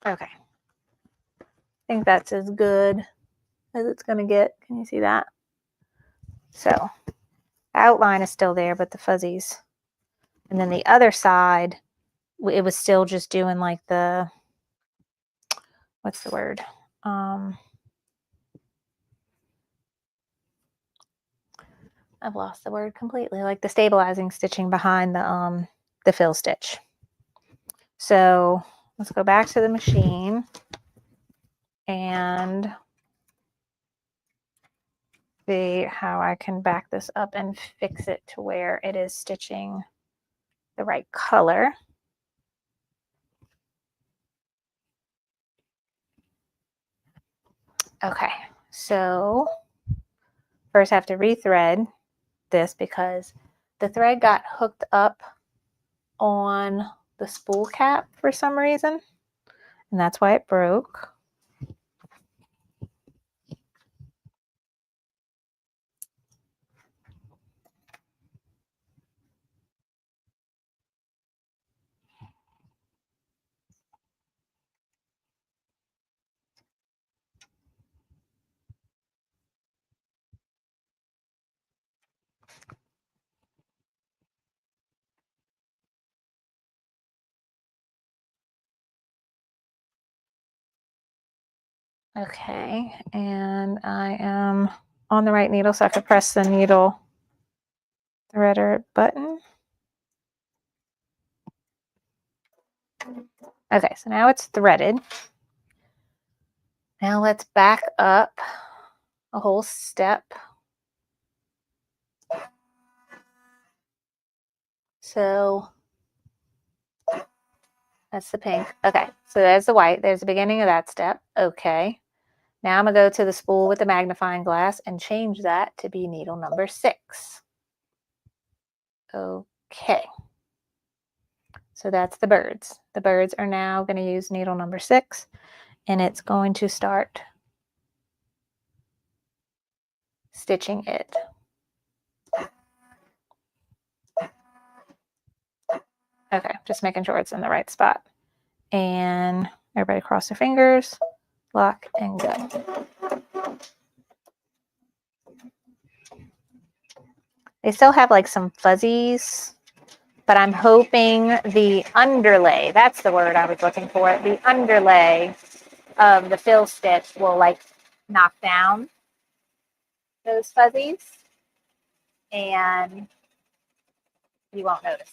Okay. I think that's as good as it's going to get. Can you see that? So the outline is still there, but the fuzzies. And then the other side, it was still just doing like the, what's the word? I've lost the word completely. Like the stabilizing stitching behind the fill stitch. So let's go back to the machine and see how I can back this up and fix it to where it is stitching the right color. Okay, so first I have to rethread this because the thread got hooked up on the spool cap for some reason, and that's why it broke. Okay, and I am on the right needle, so I could press the needle threader button. Okay, so now it's threaded. Now let's back up a whole step. So that's the pink. Okay, so there's the white. There's the beginning of that step. Okay. Now I'm going to go to the spool with the magnifying glass and change that to be needle number 6. Okay. So that's the birds. The birds are now going to use needle number 6, and it's going to start stitching it. Okay, just making sure it's in the right spot. And everybody cross their fingers, lock, and go. They still have like some fuzzies, but I'm hoping the underlay, that's the word I was looking for, the underlay of the fill stitch will like knock down those fuzzies and you won't notice.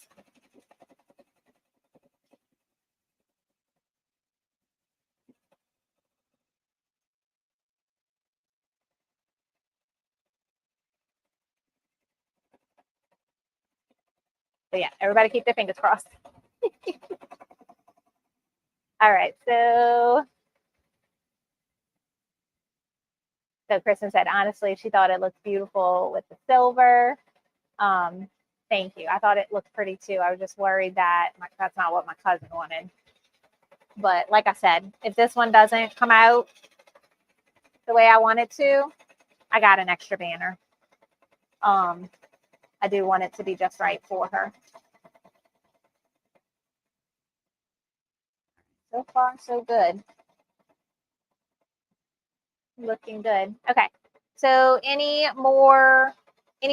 But yeah, everybody keep their fingers crossed. All right, so Kristen said, honestly, she thought it looked beautiful with the silver. Thank you. I thought it looked pretty too. I was just worried that that's not what my cousin wanted. But like I said, if this one doesn't come out the way I want it to, I got an extra banner. I do want it to be just right for her. So far, so good. Looking good. Okay. So any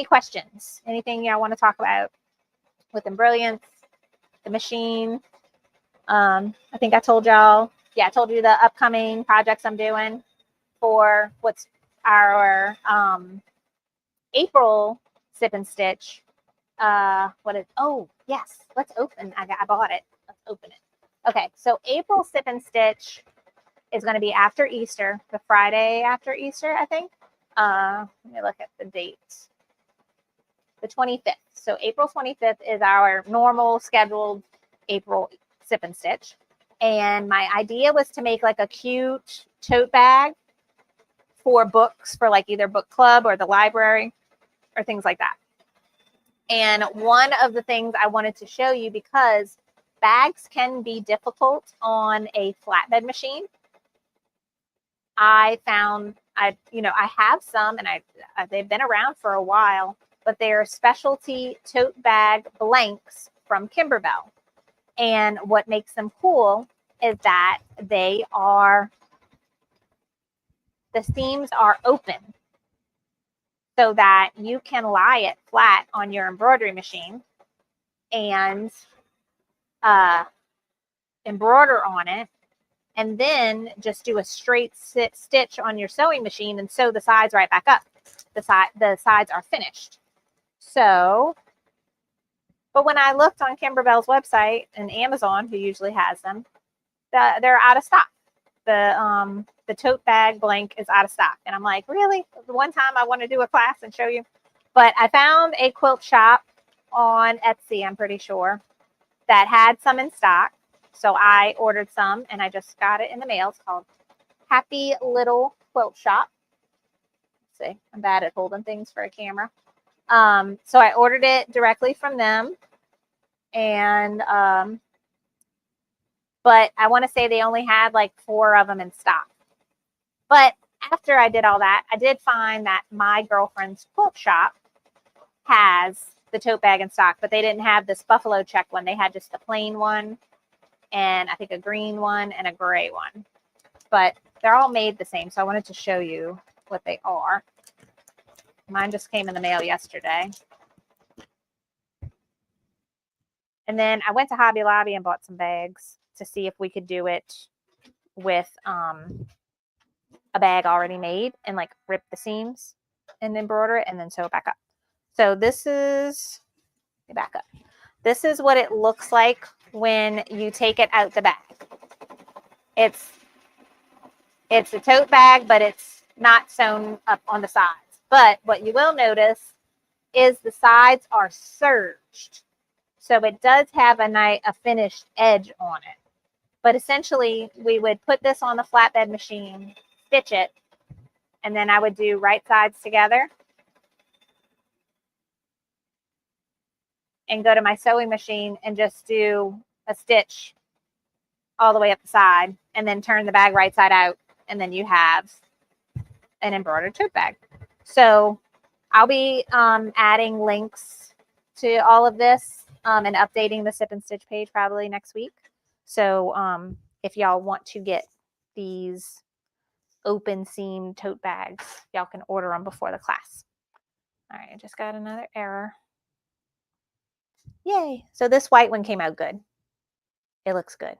questions? Anything I want to talk about with In-Brilliance, the machine? I think I told y'all, I told you the upcoming projects I'm doing for what's our April sip and stitch. Oh, yes, let's open. I bought it. Let's open it. Okay, so April sip and stitch is going to be after Easter, the Friday after Easter, I think. Let me look at the dates. The 25th. So April 25th is our normal scheduled April sip and stitch. And my idea was to make like a cute tote bag for books for like either book club or the library or things like that. And one of the things I wanted to show you, because bags can be difficult on a flatbed machine, I found I have some, and they've been around for a while, but they're specialty tote bag blanks from Kimberbell. And what makes them cool is that the seams are open so that you can lie it flat on your embroidery machine and embroider on it, and then just do a straight stitch on your sewing machine and sew the sides right back up. The sides are finished. So, but when I looked on Kimberbell's website and Amazon, who usually has them, they're out of stock. The tote bag blank is out of stock. And I'm like, really? One time I want to do a class and show you. But I found a quilt shop on Etsy, I'm pretty sure, that had some in stock. So I ordered some and I just got it in the mail. It's called Happy Little Quilt Shop. Let's see, I'm bad at holding things for a camera. So I ordered it directly from them. And but I want to say they only had like 4 of them in stock. But after I did all that, I did find that my girlfriend's quilt shop has the tote bag in stock, but they didn't have this buffalo check one. They had just the plain one, and I think a green one and a gray one. But they're all made the same, so I wanted to show you what they are. Mine just came in the mail yesterday. And then I went to Hobby Lobby and bought some bags to see if we could do it with a bag already made and like rip the seams and embroider it and then sew it back up. So this is, back up. This is what it looks like when you take it out the bag. It's a tote bag, but it's not sewn up on the sides. But what you will notice is the sides are serged. So it does have a finished edge on it. But essentially, we would put this on the flatbed machine, stitch it, and then I would do right sides together and go to my sewing machine and just do a stitch all the way up the side and then turn the bag right side out, and then you have an embroidered tote bag. So I'll be adding links to all of this and updating the Sip and Stitch page probably next week. So if y'all want to get these open seam tote bags, y'all can order them before the class. All right, I just got another error. Yay. So this white one came out good. It looks good.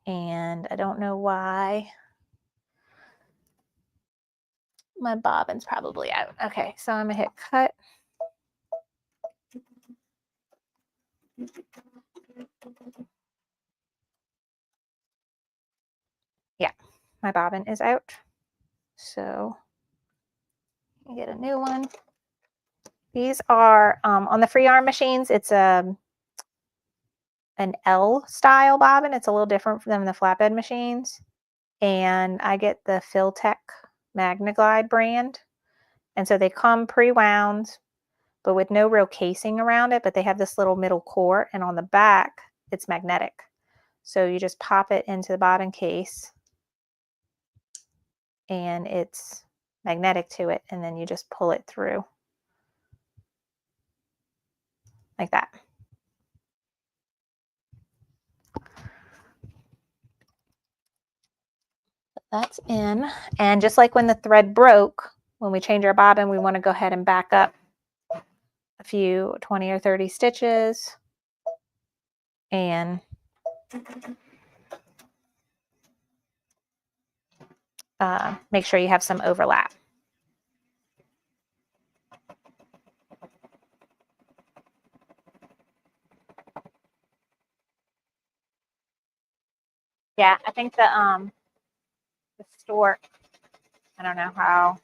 And I don't know why. My bobbin's probably out. Okay, so I'm gonna hit cut. Yeah, my bobbin is out. So get a new one. These are on the free arm machines. It's an L style bobbin. It's a little different than the flatbed machines. And I get the Filtech Magnaglide brand. And so they come pre-wound, but with no real casing around it, but they have this little middle core, and on the back, it's magnetic. So you just pop it into the bobbin case, and it's magnetic to it, and then you just pull it through like that. That's in. And just like when the thread broke, when we change our bobbin, we want to go ahead and back up a few 20 or 30 stitches and make sure you have some overlap. Yeah, I think the stork, I don't know how.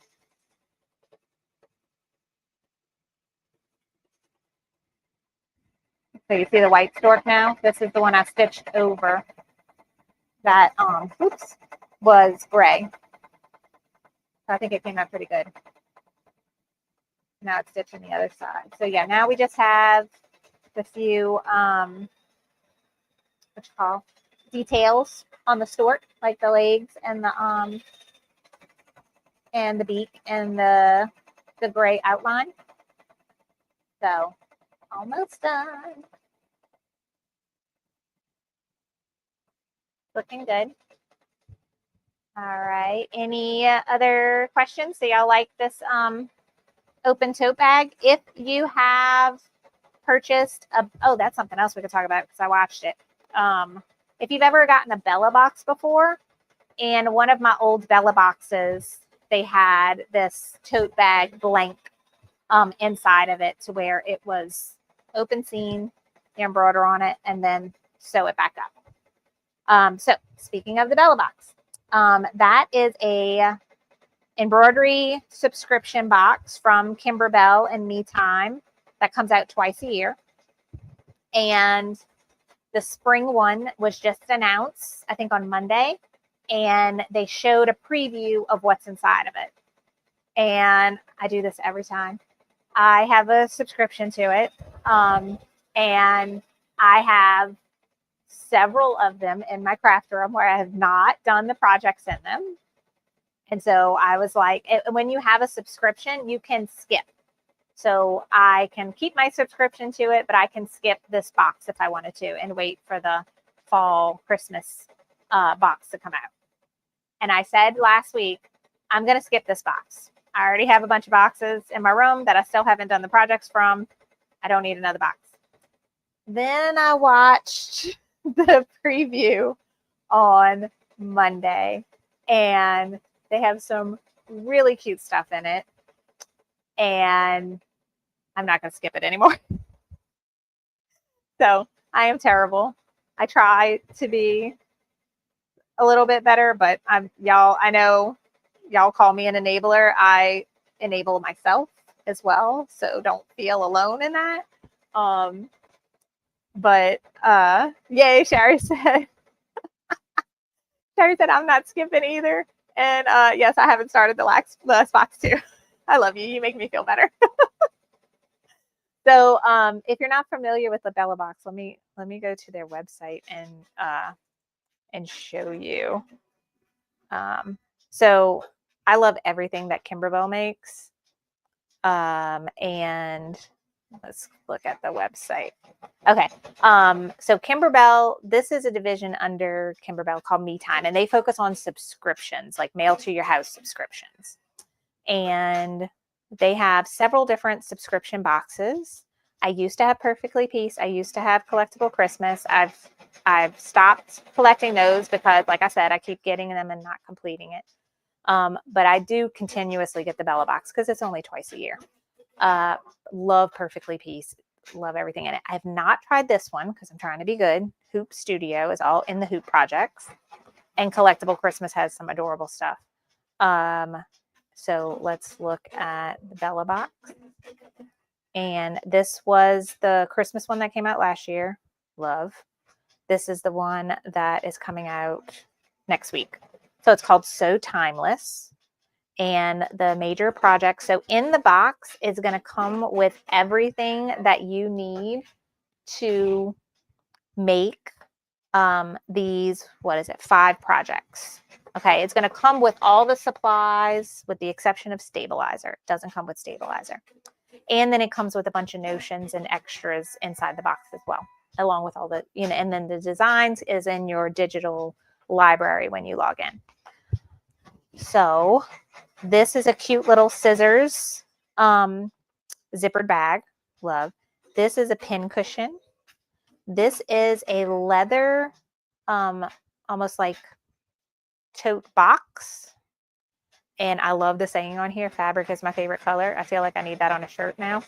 So you see the white stork now? This is the one I stitched over that, was gray. So I think it came out pretty good. Now it's stitching the other side. So yeah, now we just have the few, details on the stork, like the legs and the beak and the gray outline. So almost done. Looking good. All right. Any other questions? So y'all like this open tote bag? If you have purchased that's something else we could talk about because I watched it. If you've ever gotten a Bella box before, and one of my old Bella boxes, they had this tote bag blank inside of it to where it was open seam, embroider on it, and then sew it back up. So speaking of the Bella box, that is a embroidery subscription box from Kimber Bell and Me Time that comes out twice a year. And the spring one was just announced, I think on Monday, and they showed a preview of what's inside of it. And I do this every time. I have a subscription to it, and I have several of them in my craft room where I have not done the projects in them. And so I was like, when you have a subscription, you can skip. So I can keep my subscription to it, but I can skip this box if I wanted to and wait for the fall Christmas box to come out. And I said last week, I'm going to skip this box. I already have a bunch of boxes in my room that I still haven't done the projects from. I don't need another box. Then I watched the preview on Monday, and they have some really cute stuff in it. And I'm not going to skip it anymore. So I am terrible. I try to be a little bit better, but I know y'all call me an enabler. I enable myself as well, so don't feel alone in that. But yay, Sherry said. Sherry said I'm not skipping either. And yes, I haven't started the last box too. I love you. You make me feel better. So if you're not familiar with the Bella Box, let me go to their website and show you. So I love everything that Kimberbell makes. And let's look at the website. Okay. So Kimberbell, this is a division under Kimberbell called Me Time, and they focus on subscriptions, like mail to your house subscriptions. And they have several different subscription boxes. I used to have Perfectly Peace. I used to have Collectible Christmas. I've stopped collecting those because, like I said, I keep getting them and not completing it. But I do continuously get the Bella Box because it's only twice a year. Love Perfectly Peace. Love everything in it. I have not tried this one because I'm trying to be good. Hoop Studio is all in the Hoop projects. And Collectible Christmas has some adorable stuff. So let's look at the Bella Box. And this was the Christmas one that came out last year. Love. This is the one that is coming out next week. So it's called So Timeless. And the major project. So in the box is going to come with everything that you need to make these, 5 projects. Okay, it's going to come with all the supplies with the exception of stabilizer. It doesn't come with stabilizer. And then it comes with a bunch of notions and extras inside the box as well, along with all the, and then the designs is in your digital library when you log in. So this is a cute little scissors zippered bag. Love. This is a pin cushion. This is a leather, almost like tote box. And I love the saying on here, fabric is my favorite color. I feel like I need that on a shirt now.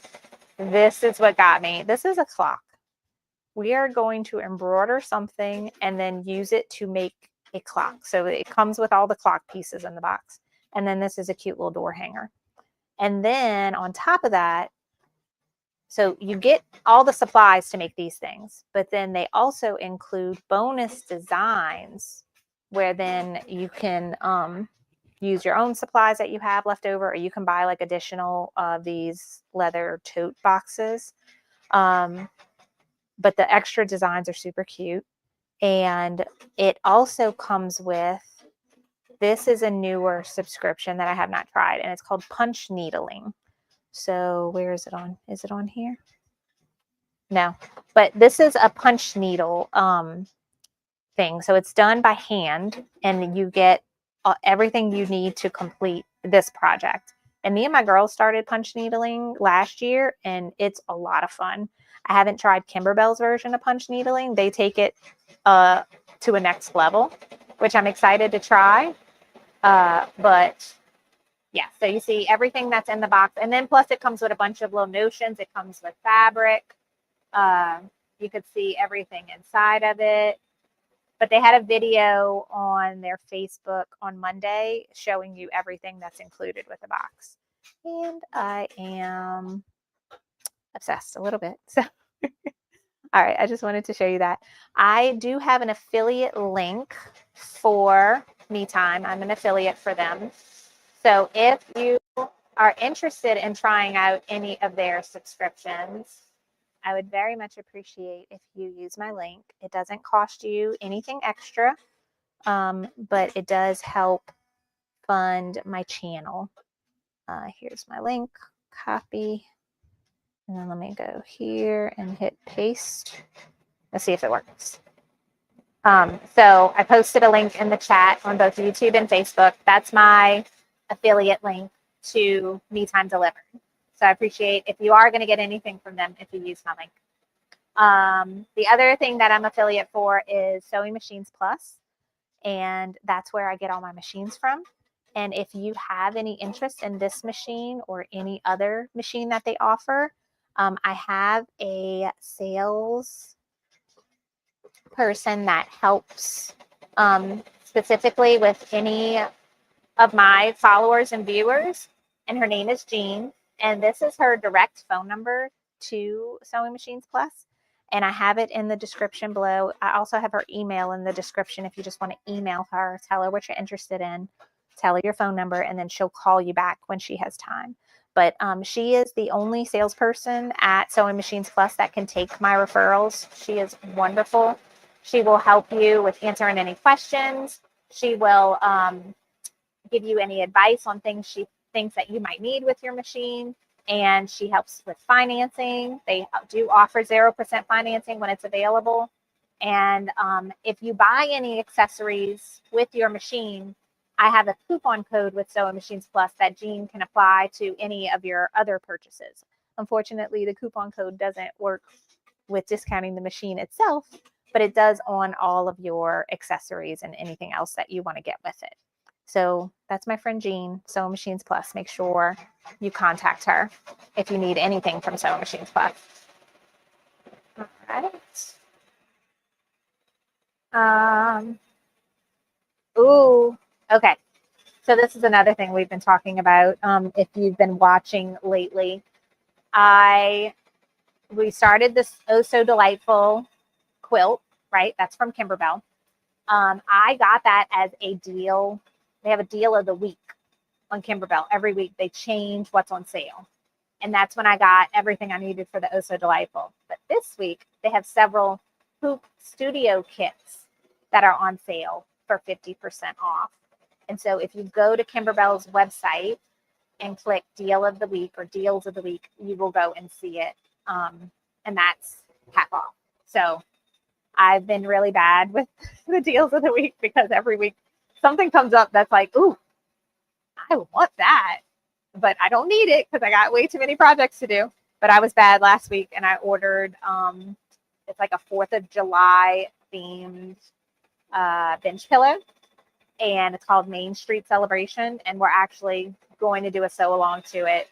This is what got me. This is a clock. We are going to embroider something and then use it to make a clock. So it comes with all the clock pieces in the box. And then this is a cute little door hanger. And then on top of that, so you get all the supplies to make these things, but then they also include bonus designs where then you can use your own supplies that you have left over, or you can buy like additional of these leather tote boxes. But the extra designs are super cute. And it also comes with, this is a newer subscription that I have not tried, and it's called Punch Needling. So where is it on? Is it on here? No, but this is a punch needle thing. So it's done by hand, and you get everything you need to complete this project. And me and my girls started punch needling last year, and it's a lot of fun. I haven't tried Kimberbell's version of punch needling. They take it to a next level, which I'm excited to try. But yeah, so you see everything that's in the box. And then plus it comes with a bunch of little notions. It comes with fabric. You could see everything inside of it. But they had a video on their Facebook on Monday showing you everything that's included with the box. And I am obsessed a little bit. So, all right, I just wanted to show you that. I do have an affiliate link for Me Time. I'm an affiliate for them. So if you are interested in trying out any of their subscriptions, I would very much appreciate if you use my link. It doesn't cost you anything extra, but it does help fund my channel. Here's my link, copy, and then let me go here and hit paste. Let's see if it works. So I posted a link in the chat on both YouTube and Facebook. That's my affiliate link to Me Time Delivered. So I appreciate if you are going to get anything from them if you use my link. The other thing that I'm affiliate for is Sewing Machines Plus, and that's where I get all my machines from. And if you have any interest in this machine or any other machine that they offer, I have a sales person that helps specifically with any of my followers and viewers, and her name is Jean. And this is her direct phone number to Sewing Machines Plus. And I have it in the description below. I also have her email in the description if you just want to email her, tell her what you're interested in, tell her your phone number, and then she'll call you back when she has time. But she is the only salesperson at Sewing Machines Plus that can take my referrals. She is wonderful. She will help you with answering any questions. She will give you any advice on things she thinks that you might need with your machine. And she helps with financing. They do offer 0% financing when it's available. And if you buy any accessories with your machine, I have a coupon code with Sewing Machines Plus that Jean can apply to any of your other purchases. Unfortunately, the coupon code doesn't work with discounting the machine itself, but it does on all of your accessories and anything else that you want to get with it. So that's my friend Jean, Sewing Machines Plus. Make sure you contact her if you need anything from Sewing Machines Plus. All right. Ooh, okay. So this is another thing we've been talking about. If you've been watching lately, we started this Oh So Delightful quilt, right? That's from Kimberbell. I got that as a deal. They have a deal of the week on Kimberbell. Every week they change what's on sale. And that's when I got everything I needed for the Oh So Delightful. But this week they have several hoop studio kits that are on sale for 50% off. And so if you go to Kimberbell's website and click deal of the week or deals of the week, you will go and see it. And that's half off. So I've been really bad with the deals of the week because every week something comes up that's like, ooh, I want that, but I don't need it because I got way too many projects to do. But I was bad last week and I ordered, it's like a 4th of July themed bench pillow. And it's called Main Street Celebration. And we're actually going to do a sew along to it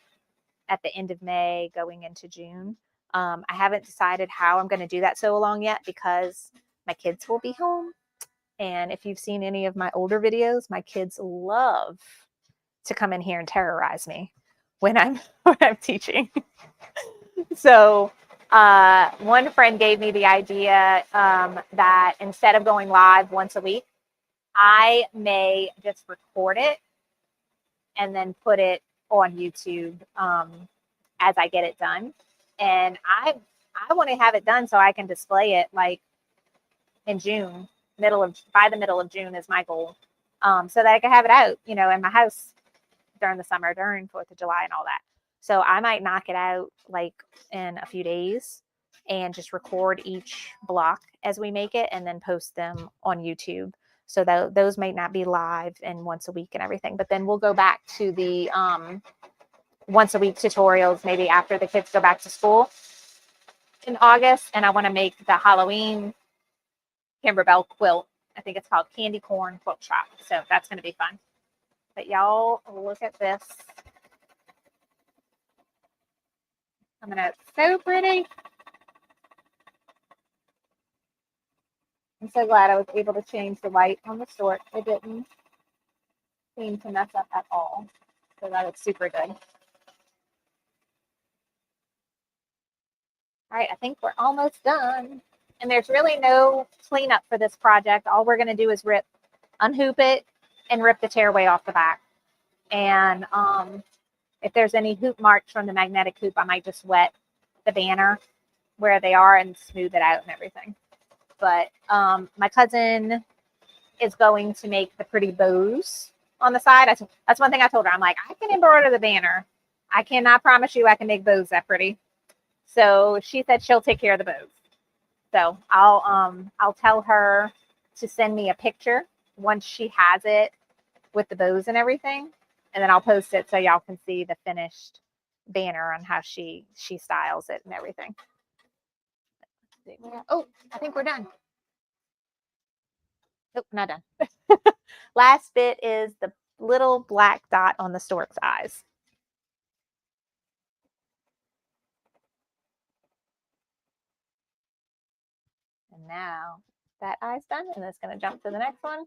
at the end of May going into June. I haven't decided how I'm going to do that sew along yet because my kids will be home. And if you've seen any of my older videos, my kids love to come in here and terrorize me when I'm teaching. So one friend gave me the idea that instead of going live once a week, I may just record it and then put it on YouTube as I get it done. And I want to have it done so I can display it like in June, by the middle of June is my goal, so that I can have it out, in my house during the summer, during 4th of July and all that. So I might knock it out like in a few days and just record each block as we make it and then post them on YouTube. So that those might not be live and once a week and everything, but then we'll go back to the once a week tutorials, maybe after the kids go back to school in August. And I want to make the Halloween Kimberbell quilt. I think it's called Candy Corn Quilt Shop. So that's going to be fun. But y'all, look at this. It's so pretty. I'm so glad I was able to change the light on the short. It didn't seem to mess up at all. So that is super good. All right, I think we're almost done. And there's really no cleanup for this project. All we're going to do is unhoop it and rip the tearaway off the back. And if there's any hoop marks from the magnetic hoop, I might just wet the banner where they are and smooth it out and everything. But my cousin is going to make the pretty bows on the side. That's one thing I told her. I'm like, I can embroider the banner. I cannot promise you I can make bows that pretty. So she said she'll take care of the bows. So I'll tell her to send me a picture once she has it with the bows and everything, and then I'll post it so y'all can see the finished banner on how she styles it and everything. Oh, I think we're done. Nope, not done. Last bit is the little black dot on the stork's eyes. And now that eye's done, and it's going to jump to the next one.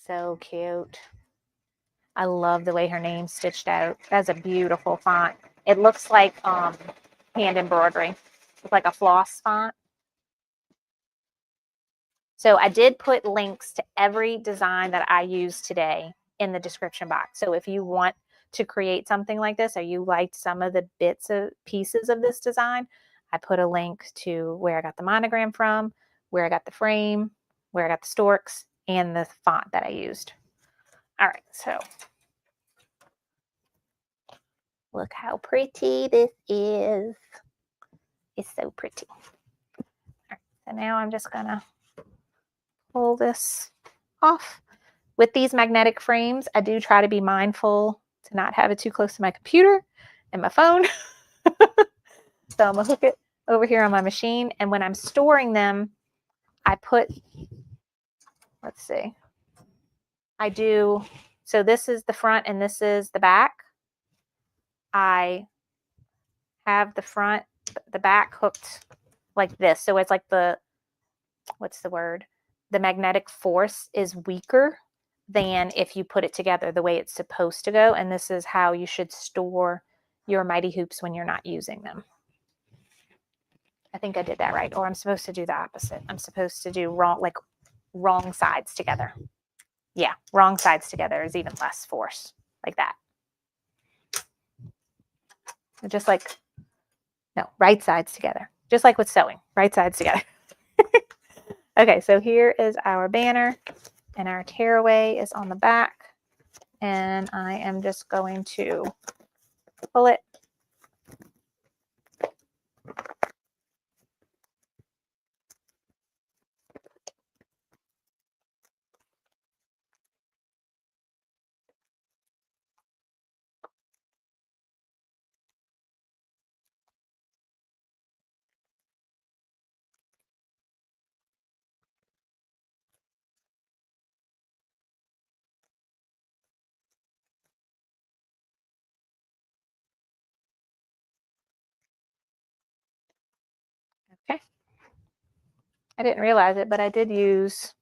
So cute. I love the way her name's stitched out. That's a beautiful font. It looks like hand embroidery. It's like a floss font. So I did put links to every design that I used today in the description box. So if you want to create something like this, or you liked some of the pieces of this design, I put a link to where I got the monogram from, where I got the frame, where I got the storks, and the font that I used. All right, so look how pretty this is. It's so pretty. All right, so now I'm just gonna pull this off. With these magnetic frames, I do try to be mindful to not have it too close to my computer and my phone. So I'm gonna hook it over here on my machine, and when I'm storing them, I put, let's see, I do, so this is the front and this is the back. I have the back hooked like this. So it's like the, what's the word? The magnetic force is weaker than if you put it together the way it's supposed to go. And this is how you should store your mighty hoops when you're not using them. I think I did that right. Or I'm supposed to do the opposite. I'm supposed to do wrong sides together. Yeah, wrong sides together is even less force, like that. Just like, no, right sides together. Just like with sewing, right sides together. Okay, so here is our banner, and our tearaway is on the back. And I am just going to pull it. Okay. I didn't realize it, but I did use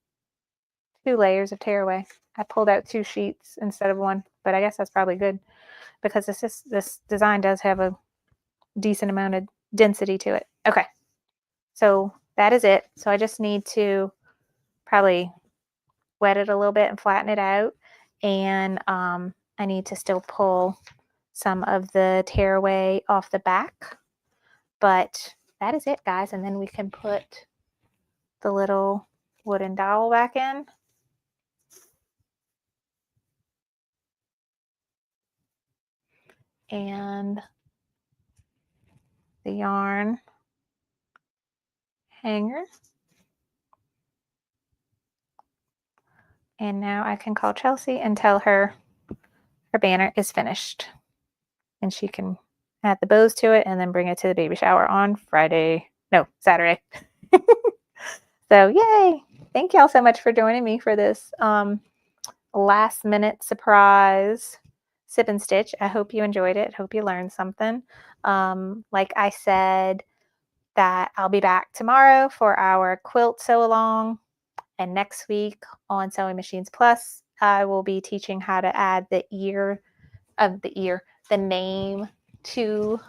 2 layers of tearaway. I pulled out 2 sheets instead of 1, but I guess that's probably good because this design does have a decent amount of density to it. Okay, so that is it. So I just need to probably wet it a little bit and flatten it out, and I need to still pull some of the tearaway off the back, but that is it, guys. And then we can put the little wooden dowel back in. And the yarn hanger. And now I can call Chelsea and tell her her banner is finished. And she can add the bows to it and then bring it to the baby shower on Saturday. So yay! Thank y'all so much for joining me for this last minute surprise sip and stitch. I hope you enjoyed it. Hope you learned something. Like I said, that I'll be back tomorrow for our quilt sew along, and next week on Sewing Machines Plus, I will be teaching how to add the name to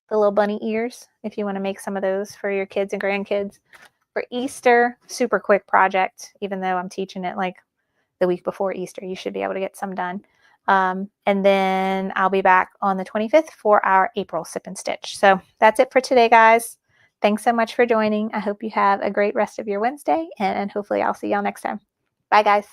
the little bunny ears, if you want to make some of those for your kids and grandkids for Easter. Super quick project, even though I'm teaching it like the week before Easter. You should be able to get some done. And then I'll be back on the 25th for our April sip and stitch. So that's it for today, guys. Thanks so much for joining. I hope you have a great rest of your Wednesday, and hopefully I'll see y'all next time. Bye, guys.